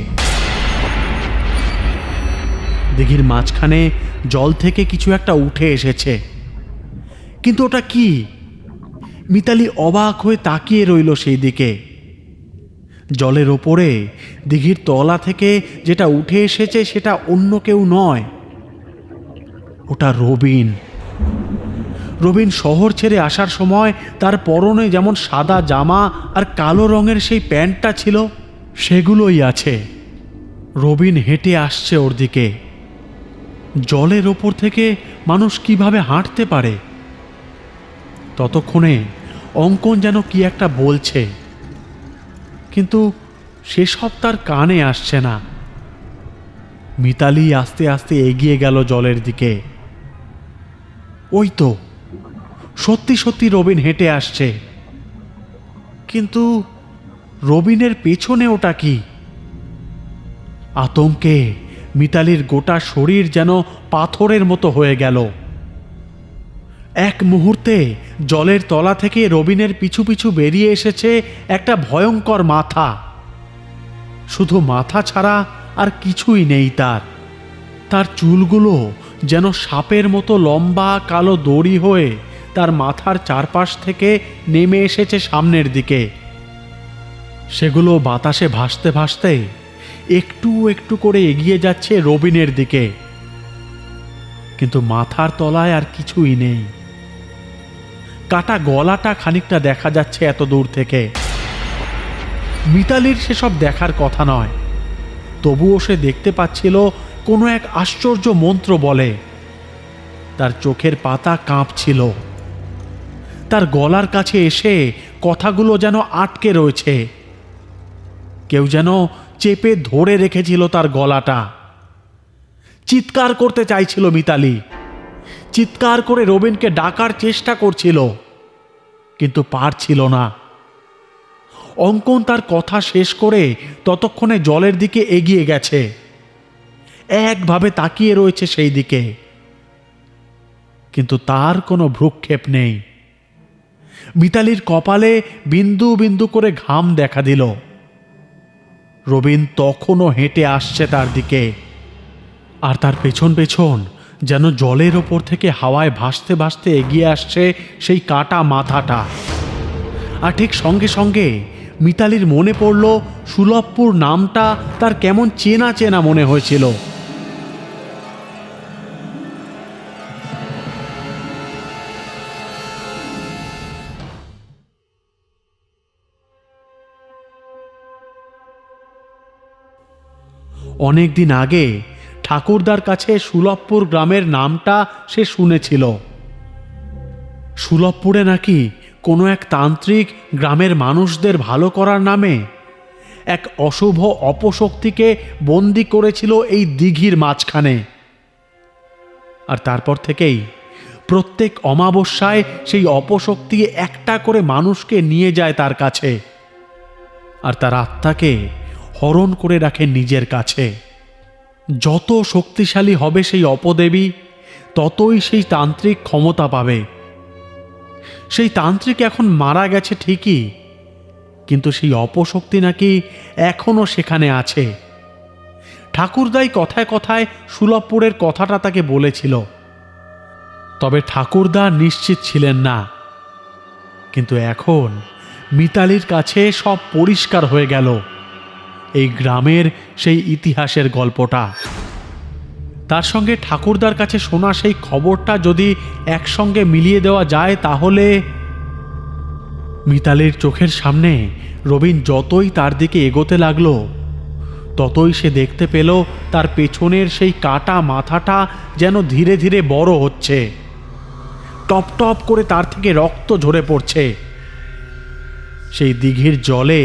দিঘির মাঝখানে জল থেকে কিছু একটা উঠে এসেছে, কিন্তু ওটা কি? মিতালি অবাক হয়ে তাকিয়ে রইল সেই দিকে। জলের ওপরে দিঘির তলা থেকে যেটা উঠে এসেছে সেটা অন্য কেউ নয়, ওটা রবিন। রবিন শহর ছেড়ে আসার সময় তার পরনে যেমন সাদা জামা আর কালো রঙের সেই প্যান্টটা ছিল, সেগুলোই আছে। রবিন হেঁটে আসছে ওর দিকে। জলের ওপর থেকে মানুষ কিভাবে হাঁটতে পারে? ততক্ষণে অঙ্কন যেন কি একটা বলছে, কিন্তু সেসব তার কানে আসছে না। মিতালি আস্তে আস্তে এগিয়ে গেল জলের দিকে। ওই তো সত্যি সত্যি রবিন হেঁটে আসছে, কিন্তু রবিনের পেছনে ওটা কি? আতঙ্কে মিতালির গোটা শরীর যেন পাথরের মতো হয়ে গেল। এক মুহূর্তে জলের তলা থেকে রবিনের পিছু পিছু বেরিয়ে এসেছে একটা ভয়ঙ্কর মাথা। শুধু মাথা ছাড়া আর কিছুই নেই তার। তার চুলগুলো যেন সাপের মতো লম্বা কালো দড়ি হয়ে তার মাথার চারপাশ থেকে নেমে এসেছে সামনের দিকে। সেগুলো বাতাসে ভাসতে ভাসতে একটু একটু করে এগিয়ে যাচ্ছে রবিনের দিকে, কিন্তু মাথার তলায় আর কিছুই নেই। কাটা গলাটা খানিকটা দেখা যাচ্ছে এত দূর থেকে। মিতালির সেসব দেখার কথা নয়, তবুও সে দেখতে পাচ্ছিল কোনো এক আশ্চর্য মন্ত্র বলে। তার চোখের পাতা কাঁপছিল। তার গলার কাছে এসে কথাগুলো যেন আটকে রয়েছে। কেউ যেন চেপে ধরে রেখেছিল তার গলাটা। চিৎকার করতে চাইছিল মিতালি, চিৎকার করে রবিনকে ডাকার চেষ্টা করছিল, কিন্তু পারছিল না। অঙ্কন তার কথা শেষ করে ততক্ষণে জলের দিকে এগিয়ে গেছে। একভাবে তাকিয়ে রয়েছে সেই দিকে, কিন্তু তার কোনো ভ্রুক্ষেপ নেই। মিতালির কপালে বিন্দু বিন্দু করে ঘাম দেখা দিল। রবিন তখনও হেঁটে আসছে তার দিকে, আর তার পেছন পেছন যেন জলের ওপর থেকে হাওয়ায় ভাসতে ভাসতে এগিয়ে আসছে সেই কাটা মাথাটা। আর ঠিক সঙ্গে সঙ্গে মিতালির মনে পড়ল সুলভপুর নামটা তার কেমন চেনা চেনা মনে হয়েছিল। অনেকদিন আগে ঠাকুরদার কাছে সুলভপুর গ্রামের নামটা সে শুনেছিল। সুলভপুরে নাকি কোনো এক তান্ত্রিক গ্রামের মানুষদের ভালো করার নামে এক অশুভ অপশক্তিকে বন্দি করেছিল এই দিঘির মাঝখানে। আর তারপর থেকেই প্রত্যেক অমাবস্যায় সেই অপশক্তি একটা করে মানুষকে নিয়ে যায় তার কাছে, আর তার আত্মাকে হরণ করে রাখে নিজের কাছে। যত শক্তিশালী হবে সেই অপদেবী, ততই সেই তান্ত্রিক ক্ষমতা পাবে। সেই তান্ত্রিক এখন মারা গেছে ঠিকই, কিন্তু সেই অপশক্তি নাকি এখনো সেখানে আছে। ঠাকুরদাই কথায় কথায় সুলভপুরের কথাটা তাকে বলেছিল, তবে ঠাকুরদা নিশ্চিত ছিলেন না। কিন্তু এখন মিতালির কাছে সব পরিষ্কার হয়ে গেল এই গ্রামের সেই ইতিহাসের গল্পটা। তার সঙ্গে ঠাকুরদার কাছে শোনা সেই খবরটা যদি একসঙ্গে মিলিয়ে দেওয়া যায়, তাহলে মিতালির চোখের সামনে রবিন যতই তার দিকে এগোতে লাগলো, ততই সে দেখতে পেল তার পেছনের সেই কাটা মাথাটা যেন ধীরে ধীরে বড় হচ্ছে, টপ টপ করে তার থেকে রক্ত ঝরে পড়ছে। সেই দিঘির জলে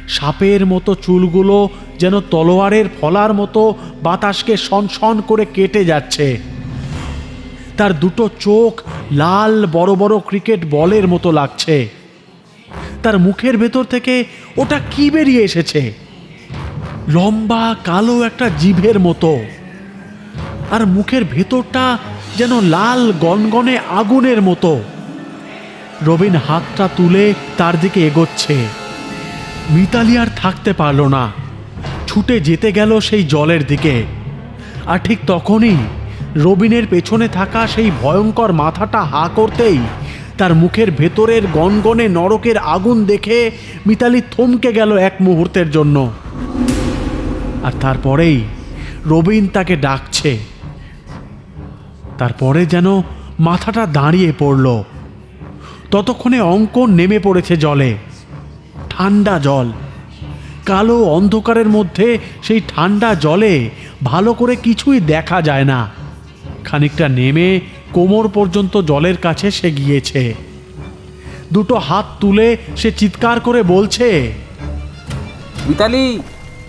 সাপের মতো চুলগুলো যেন তলোয়ারের ফলার মতো বাতাসকে সনসন করে কেটে যাচ্ছে। তার দুটো চোখ লাল বড় বড় ক্রিকেট বলের মতো লাগছে। তার মুখের ভেতর থেকে ওটা কি বেরিয়ে এসেছে? লম্বা কালো একটা জিভের মতো, আর মুখের ভেতরটা যেন লাল গনগনে আগুনের মতো। রবিন হাতটা তুলে তার দিকে এগোচ্ছে। মিতালি আর থাকতে পারল না, ছুটে যেতে গেল সেই জলের দিকে। আর ঠিক তখনই রবিনের পেছনে থাকা সেই ভয়ঙ্কর মাথাটা হা করতেই তার মুখের ভেতরের গনগনে নরকের আগুন দেখে মিতালি থমকে গেল এক মুহূর্তের জন্য। আর তারপরেই রবিন তাকে ডাকছে। তারপরে যেন মাথাটা দাঁড়িয়ে পড়ল। ততক্ষণে অঙ্কন নেমে পড়েছে জলে, ঠান্ডা জল। কালো অন্ধকারের মধ্যে সেই ঠান্ডা জলে ভালো করে কিছুই দেখা যায় না। খানিকটা নেমে কোমর পর্যন্ত জলের কাছে সে গিয়েছে। দুটো হাত তুলে সে চিৎকার করে বলছে, মিতালি,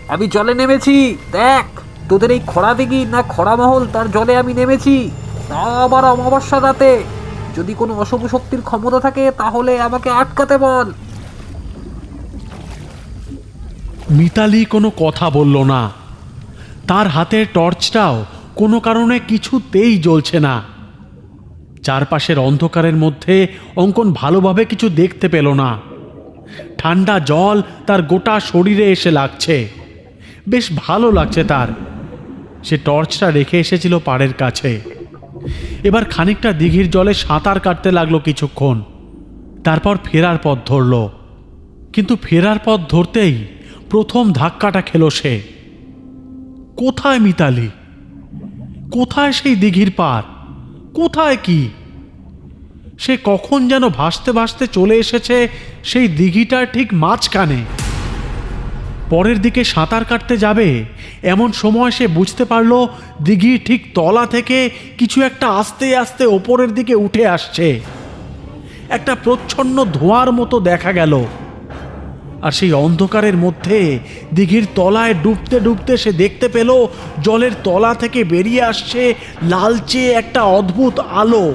আমি জলে নেমেছি, দেখ তোদের এই খরা দিঘি না খরা মহল, তার জলে আমি নেমেছি, তা আবার অমাবস্যা রাতে। যদি কোনো অশুভ শক্তির ক্ষমতা থাকে তাহলে আমাকে আটকাতে বল। মিতালি কোনো কথা বলল না। তার হাতের টর্চটাও কোনো কারণে কিছুতেই জ্বলছে না। চারপাশের অন্ধকারের মধ্যে অঙ্কন ভালোভাবে কিছু দেখতে পেল না। ঠান্ডা জল তার গোটা শরীরে এসে লাগছে, বেশ ভালো লাগছে তার। সে টর্চটা রেখে এসেছিল পাড়ের কাছে। এবার খানিকটা দিঘির জলে সাঁতার কাটতে লাগলো কিছুক্ষণ। তারপর ফেরার পথ ধরল। কিন্তু ফেরার পথ ধরতেই প্রথম ধাক্কাটা খেল সে। কোথায় মিতালি? কোথায় সেই দিঘির পার? কোথায় কি? সে কখন যেন ভাসতে ভাসতে চলে এসেছে সেই দিঘিটার ঠিক মাঝখানে। পরের দিকে সাঁতার কাটতে যাবে এমন সময় সে বুঝতে পারল দিঘির ঠিক তলা থেকে কিছু একটা আস্তে আস্তে ওপরের দিকে উঠে আসছে। একটা প্রচ্ছন্ন ধোঁয়ার মতো দেখা গেল। আর সেই অন্ধকারের মধ্যে দিঘির তলায় ডুবতে ডুবতে সে দেখতে পেল জলের তলা থেকে বেরিয়ে আসছে লালচে একটা অদ্ভুত আলো।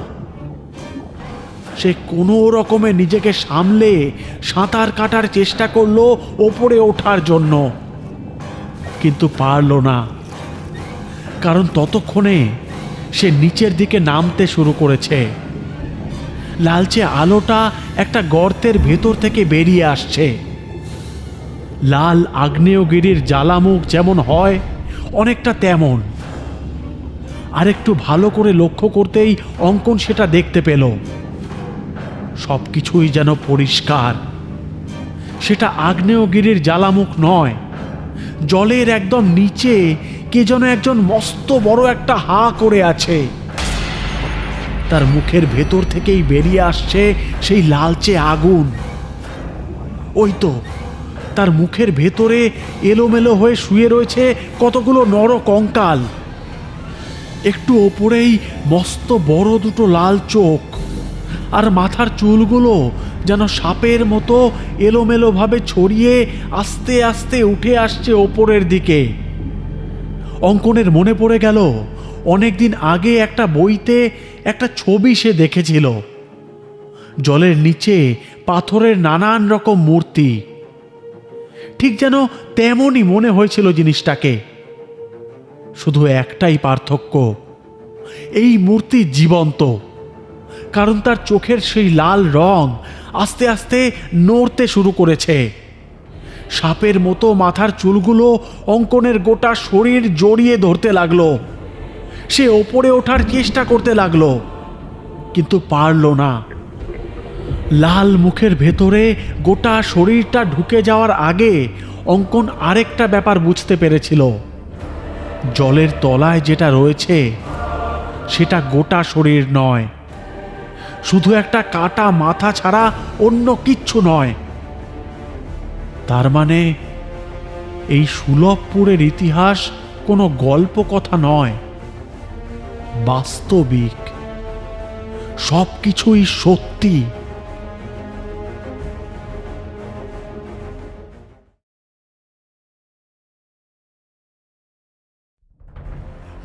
সে কোনো রকমে নিজেকে সামলে সাঁতার কাটার চেষ্টা করলো ওপরে ওঠার জন্য, কিন্তু পারল না। কারণ ততক্ষণে সে নিচের দিকে নামতে শুরু করেছে। লালচে আলোটা একটা গর্তের ভেতর থেকে বেরিয়ে আসছে। লাল আগ্নেয়গিরির জ্বালামুখ যেমন হয় অনেকটা তেমন। আরেকটু ভালো করে লক্ষ্য করতেই অঙ্কন সেটা দেখতে পেল। সব কিছুই যেন পরিষ্কার। সেটা আগ্নেয়গিরির জ্বালামুখ নয়, জলের একদম নিচে কে যেন একজন মস্ত বড় একটা হা করে আছে। তার মুখের ভেতর থেকেই বেরিয়ে আসছে সেই লালচে আগুন। ওই তো তার মুখের ভেতরে এলোমেলো হয়ে শুয়ে রয়েছে কতগুলো নর কঙ্কাল। একটু ওপরেই মস্ত বড় দুটো লাল চোখ, আর মাথার চুলগুলো যেন সাপের মতো এলোমেলোভাবে ছড়িয়ে আস্তে আস্তে উঠে আসছে ওপরের দিকে। অঙ্কনের মনে পড়ে গেল অনেকদিন আগে একটা বইতে একটা ছবি সে দেখেছিল। জলের নিচে পাথরের নানান রকম মূর্তি। ঠিক যেন তেমনই মনে হয়েছিল জিনিসটাকে। শুধু একটাই পার্থক্য, এই মূর্তি জীবন্ত। কারণ তার চোখের সেই লাল রং আস্তে আস্তে নড়তে শুরু করেছে। সাপের মতো মাথার চুলগুলো অঙ্কনের গোটা শরীর জড়িয়ে ধরতে লাগলো। সে ওপরে ওঠার চেষ্টা করতে লাগলো, কিন্তু পারল না। লাল মুখের ভেতরে গোটা শরীরটা ঢুকে যাওয়ার আগে অঙ্কন আরেকটা ব্যাপার বুঝতে পেরেছিল। জলের তলায় যেটা রয়েছে সেটা গোটা শরীর নয়, শুধু একটা কাটা মাথা ছাড়া অন্য কিচ্ছু নয়। তার মানে এই সুলভপুরের ইতিহাস কোনো গল্প কথা নয়, বাস্তবিক সবকিছুই সত্যি।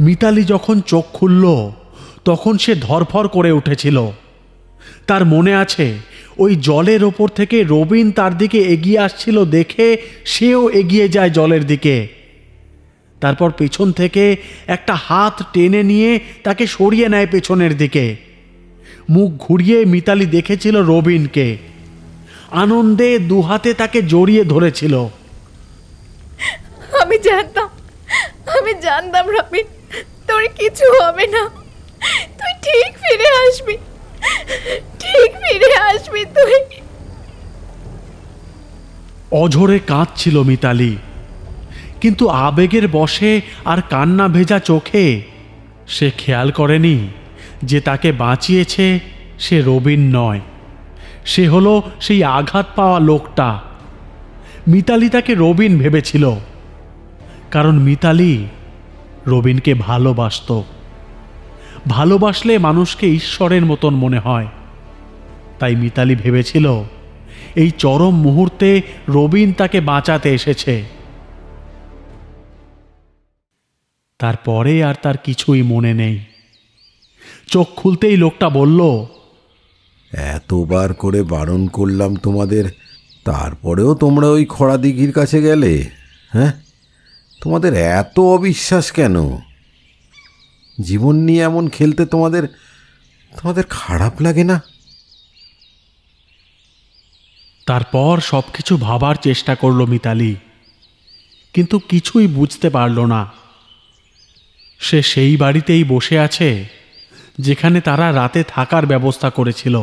মিতালি যখন চোখ খুলল তখন সে ধরফর করে উঠেছিল। তার মনে আছে ওই জলের ওপর থেকে রবিন তার দিকে এগিয়ে আসছিল দেখে সেও এগিয়ে যায় জলের দিকে। তারপর পেছন থেকে একটা হাত টেনে নিয়ে তাকে সরিয়ে নেয় পেছনের দিকে। মুখ ঘুরিয়ে মিতালি দেখেছিল রবিনকে। আনন্দে দুহাতে তাকে জড়িয়ে ধরেছিল। আমি জানতাম রবিন, তোর কিছু হবে না, তুই ঠিক ফিরে আসবি তুই। অঝরে কাঁদছিল মিতালি, কিন্তু আবেগের বশে আর কান্না ভেজা চোখে সে খেয়াল করেনি যে তাকে বাঁচিয়েছে সে রবিন নয়, সে হলো সেই আঘাত পাওয়া লোকটা। মিতালি তাকে রবিন ভেবেছিল, কারণ মিতালি রবিনকে ভালোবাসত। ভালোবাসলে মানুষকে ঈশ্বরের মতন মনে হয়। তাই মিতালি ভেবেছিল এই চরম মুহূর্তে রবিন তাকে বাঁচাতে এসেছে। তারপরে আর তার কিছুই মনে নেই। চোখ খুলতেই লোকটা বলল, এতবার করে বারণ করলাম তোমাদের, তারপরেও তোমরা ওই খরা দিঘির কাছে গেলে? হ্যাঁ, তোমাদের এত অবিশ্বাস কেন? জীবন নিয়ে এমন খেলতে তোমাদের খারাপ লাগে না? তারপর সবকিছু ভাবার চেষ্টা করল মিতালি, কিন্তু কিছুই বুঝতে পারল না। সে সেই বাড়িতেই বসে আছে যেখানে তারা রাতে থাকার ব্যবস্থা করেছিল।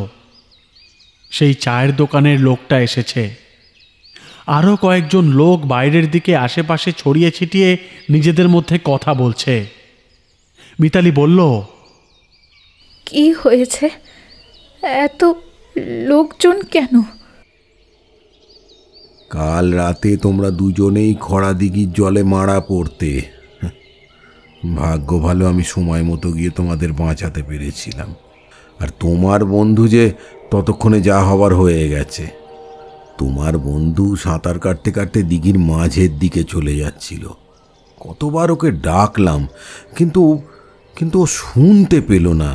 সেই চায়ের দোকানের লোকটা এসেছে। আরও কয়েকজন লোক বাইরের দিকে আশেপাশে ছড়িয়ে ছিটিয়ে নিজেদের মধ্যে কথা বলছে। মিতালি বলল, কি হয়েছে? এত লোকজন কেন? কাল রাতে তোমরা দুজনেই খরা দিঘির জলে মারা পড়তে। ভাগ্য ভালো আমি সময় মতো গিয়ে তোমাদের বাঁচাতে পেরেছিলাম। আর তোমার বন্ধু যে ততক্ষণে যা হবার হয়ে গেছে। তোমার বন্ধু সাঁতার কাটতে কাটতে দিঘির মাঝের দিকে চলে যাচ্ছিল। কতবার ওকে ডাকলাম, কিন্তু ও শুনতে পেল না।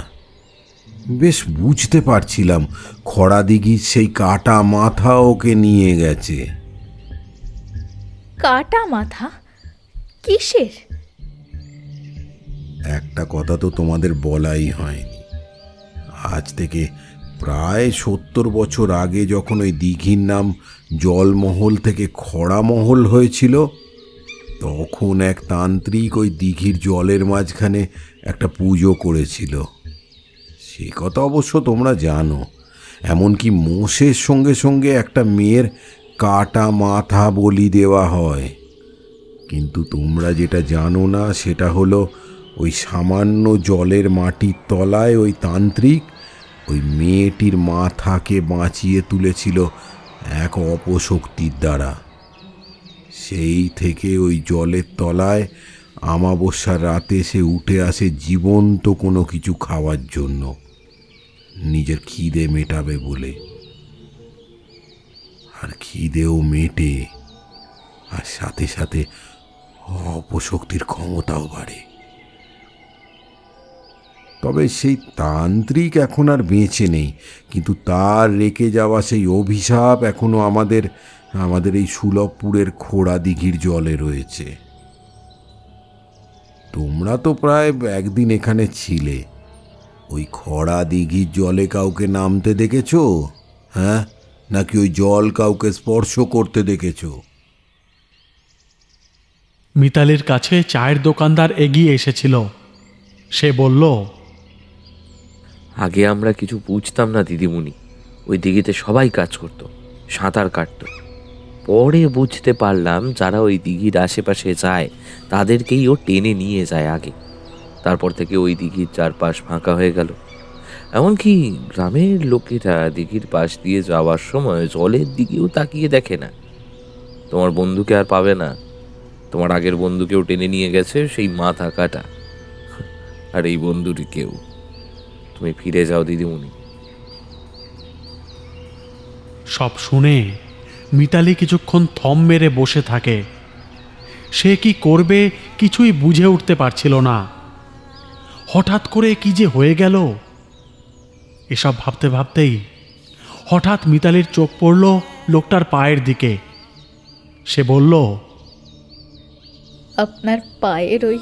বেশ বুঝতে পারছিলাম খরা দিঘির সেই কাটা মাথা ওকে নিয়ে গেছে। কাটা মাথা? কিসের? একটা কথা তো তোমাদের বলাই হয়নি। আজ থেকে প্রায় 70 বছর আগে যখন ওই দিঘির নাম জলমহল থেকে খরামহল হয়েছিল, তখন এক তান্ত্রিক ওই দিঘির জলের মাঝখানে একটা পুজো করেছিল। সে কথা অবশ্য তোমরা জানো। এমনকি মোষের সঙ্গে সঙ্গে একটা মেয়ের কাটা মাথা বলি দেওয়া হয়। কিন্তু তোমরা যেটা জানো না সেটা হলো ওই সামান্য জলের মাটির তলায় ওই তান্ত্রিক ওই মেয়েটির মাথাকে বাঁচিয়ে তুলেছিল এক অপশক্তির দ্বারা। সেই থেকে ওই জলের তলায় আমাবস্যার রাতে সে উঠে আসে জীবন্ত কোনো কিছু খাওয়ার জন্য, নিজের খিদে মেটাবে বলে। আর খিদেও মেটে, আর সাথে সাথে অপশক্তির ক্ষমতাও বাড়ে। তবে সেই তান্ত্রিক এখন আর বেঁচে নেই, কিন্তু তার রেখে যাওয়া সেই অভিশাপ এখনো আমাদের এই সুলভপুরের খোড়া দিঘির জলে রয়েছে। তোমরা তো প্রায় একদিন এখানে ছিলে। ওই খরা দিঘির জলে কাউকে নামতে দেখেছো? হ্যাঁ, নাকি ওই জল কাউকে স্পর্শ করতে দেখেছো? মিতালির কাছে চায়ের দোকানদার এগিয়ে এসেছিল। সে বলল, আগে আমরা কিছু বুঝতাম না দিদিমণি। ওই দিঘিতে সবাই কাজ করতো, সাঁতার কাটতো। পরে বুঝতে পারলাম যারা ওই দিঘির আশেপাশে যায় তাদেরকেই ও টেনে নিয়ে যায় আগে। তারপর থেকে ওই দিঘির চারপাশ ফাঁকা হয়ে গেল। এমনকি গ্রামের লোকেরা দিঘির পাশ দিয়ে যাওয়ার সময় জলের দিকেও তাকিয়ে দেখে না। তোমার বন্ধুকে আর পাবে না, তোমার আগের বন্ধুকেও টেনে নিয়ে গেছে সেই মাথা কাটা, আর এই বন্ধুটি কেউ। তুমি ফিরে যাও দিদিমণি। সব শুনে মিতালি কিছুক্ষণ থম মেরে বসে থাকে। সে কি করবে কিছুই বুঝে উঠতে পারছিল না। হঠাৎ করে কি যে হয়ে গেল, এসব ভাবতে ভাবতেই হঠাৎ মিতালির চোখ পড়ল লোকটার পায়ের দিকে। সে বলল, আপনার পায়ের ওই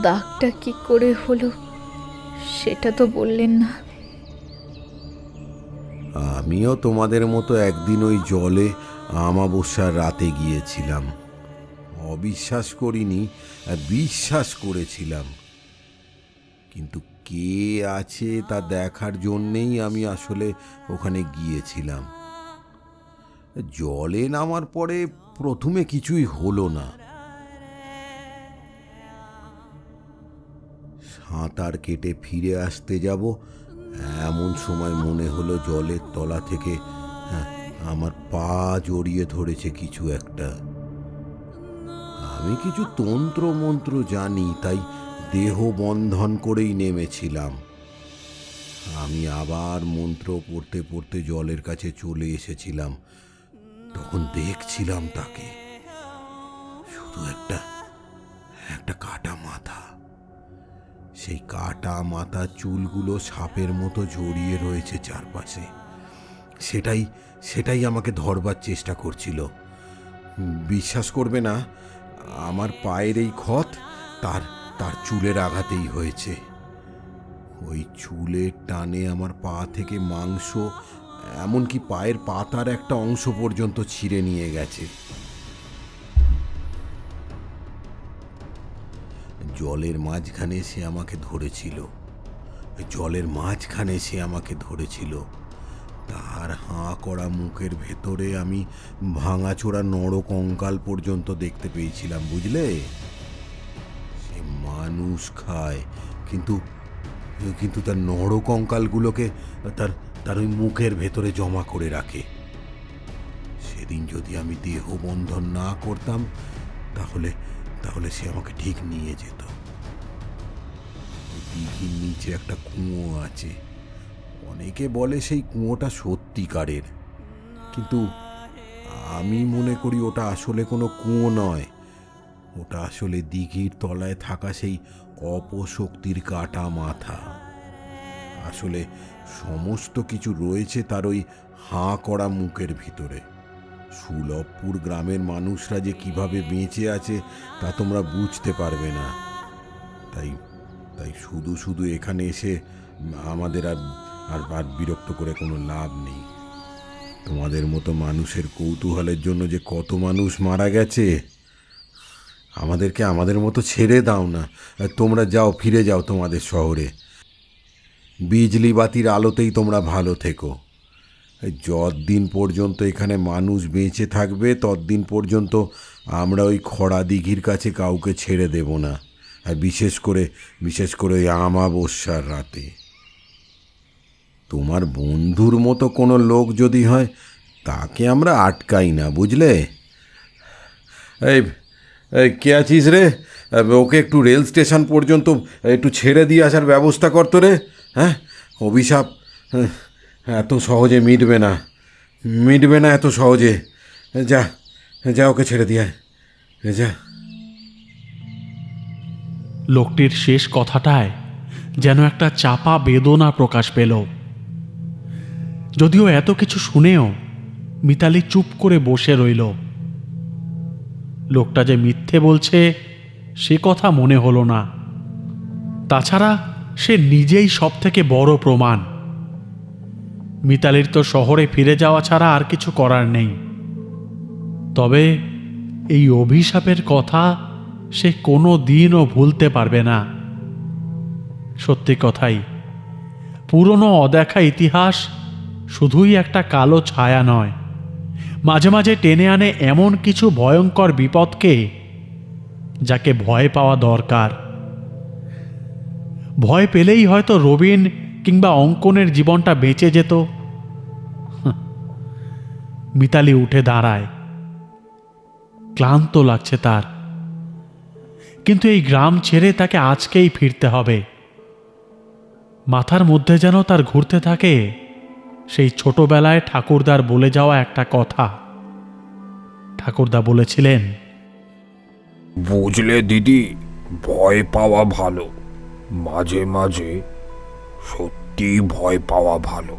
দাগটা কি করে হলো সেটা তো বললেন না। আমিও তোমাদের মতো একদিন ওই জলে আমাবস্যার রাতে গিয়েছিলাম। অবিশ্বাস করিনি, বিশ্বাস করেছিলাম। কিন্তু কে আছে তা দেখার জন্যেই আমি আসলে ওখানে গিয়েছিলাম। জলে নামার পরে প্রথমে কিছুই হলো না। সাঁতার কেটে ফিরে আসতে যাব, এমন সময় মনে হলো জলের তলা থেকে আমার পা জড়িয়ে ধরেছে কিছু একটা। আমি কিছু তন্ত্র মন্ত্র জানি, তাই দেহ বন্ধন করেই নেমেছিলাম। আমি আবার মন্ত্র পড়তে পড়তে জলের কাছে চলে এসেছিলাম। তখন দেখছিলাম তাকে, শুধু একটা কাটা মাথা। সেই কাটা মাথা চুলগুলো সাপের মতো জড়িয়ে রয়েছে চারপাশে। সেটাই আমাকে ধরবার চেষ্টা করছিল। বিশ্বাস করবে না, আমার পায়ের এই ক্ষত তার চুলের আঘাতেই হয়েছে। ওই চুলের টানে আমার পা থেকে মাংস, এমনকি পায়ের পাতার একটা অংশ পর্যন্ত ছিঁড়ে নিয়ে গেছে। জলের মাঝখানে সে আমাকে ধরেছিল। তার হাঁ করা মুখের ভেতরে আমি ভাঙাচোরা নরকঙ্কাল পর্যন্ত দেখতে পেয়েছিলাম, বুঝলে? সে মানুষ খায়, কিন্তু তার নরকঙ্কালগুলোকে তার ওই মুখের ভেতরে জমা করে রাখে। সেদিন যদি আমি দেহ বন্ধন না করতাম, তাহলে সে আমাকে ঠিক নিয়ে যেত। দিঘির নিচে একটা কুয়ো আছে। অনেকে বলে সেই কুয়োটা সত্যিকারের, কিন্তু আমি মনে করি ওটা আসলে কোনো কুয়ো নয়। ওটা আসলে দিঘির তলায় থাকা সেই অপশক্তির কাটা মাথা। আসলে সমস্ত কিছু রয়েছে তার ওই হাঁ করা মুখের ভিতরে। সুলভপুর গ্রামের মানুষরা যে কিভাবে বেঁচে আছে তা তোমরা বুঝতে পারবে না। তাই শুধু এখানে এসে আমাদের আর বিরক্ত করে কোনো লাভ নেই। তোমাদের মতো মানুষের কৌতূহলের জন্য যে কত মানুষ মারা গেছে। আমাদেরকে আমাদের মতো ছেড়ে দাও না। তোমরা যাও, ফিরে যাও তোমাদের শহরে। বিজলি বাতির আলোতেই তোমরা ভালো থেকো। যতদিন পর্যন্ত এখানে মানুষ বেঁচে থাকবে ততদিন পর্যন্ত আমরা ওই খরা দিঘির কাছে কাউকে ছেড়ে দেব না, আর বিশেষ করে ওই আমাবস্যার রাতে। তোমার বন্ধুর মতো কোনো লোক যদি হয় তাকে আমরা আটকাই না, বুঝলে? এই কে আছিস রে? ওকে একটু রেল স্টেশন পর্যন্ত একটু ছেড়ে দিয়ে আসার ব্যবস্থা করতো রে। হ্যাঁ, অভিশাপ এত সহজে মিটবে না এত সহজে। যা ওকে ছেড়ে দিয়ে যা। লোকটির শেষ কথাটায় যেন একটা চাপা বেদনা প্রকাশ পেল। যদিও এত কিছু শুনেও মিতালি চুপ করে বসে রইল। লোকটা যে মিথ্যে বলছে সে কথা মনে হলো না। তাছাড়া সে নিজেই সব থেকে বড় প্রমাণ। মিতালির তো শহরে ফিরে যাওয়া ছাড়া আর কিছু করার নেই। তবে এই অভিশাপের কথা সে কোনো দিনও ভুলতে পারবে না। সত্যি কথাই, পুরনো অদেখা ইতিহাস শুধুই একটা কালো ছায়া নয়, মাঝে মাঝে টেনে আনে এমন কিছু ভয়ঙ্কর বিপদকে যাকে ভয় পাওয়া দরকার। ভয় পেলেই হয়তো রবিন কিংবা অঙ্কনের জীবনটা বেঁচে যেত। মিতালি উঠে দাঁড়ায়। ক্লান্ত লাগছে তার। কিন্তু এই গ্রাম ছেড়ে তাকে আজকেই ফিরতে হবে। মাথার মধ্যে যেন তার ঘুরতে থাকে সেই ছোটবেলায় ঠাকুরদার বলে যাওয়া একটা কথা। ঠাকুরদা বলেছিলেন, বুঝলে দিদি, ভয় পাওয়া ভালো, মাঝে মাঝে সত্যি ভয় পাওয়া ভালো।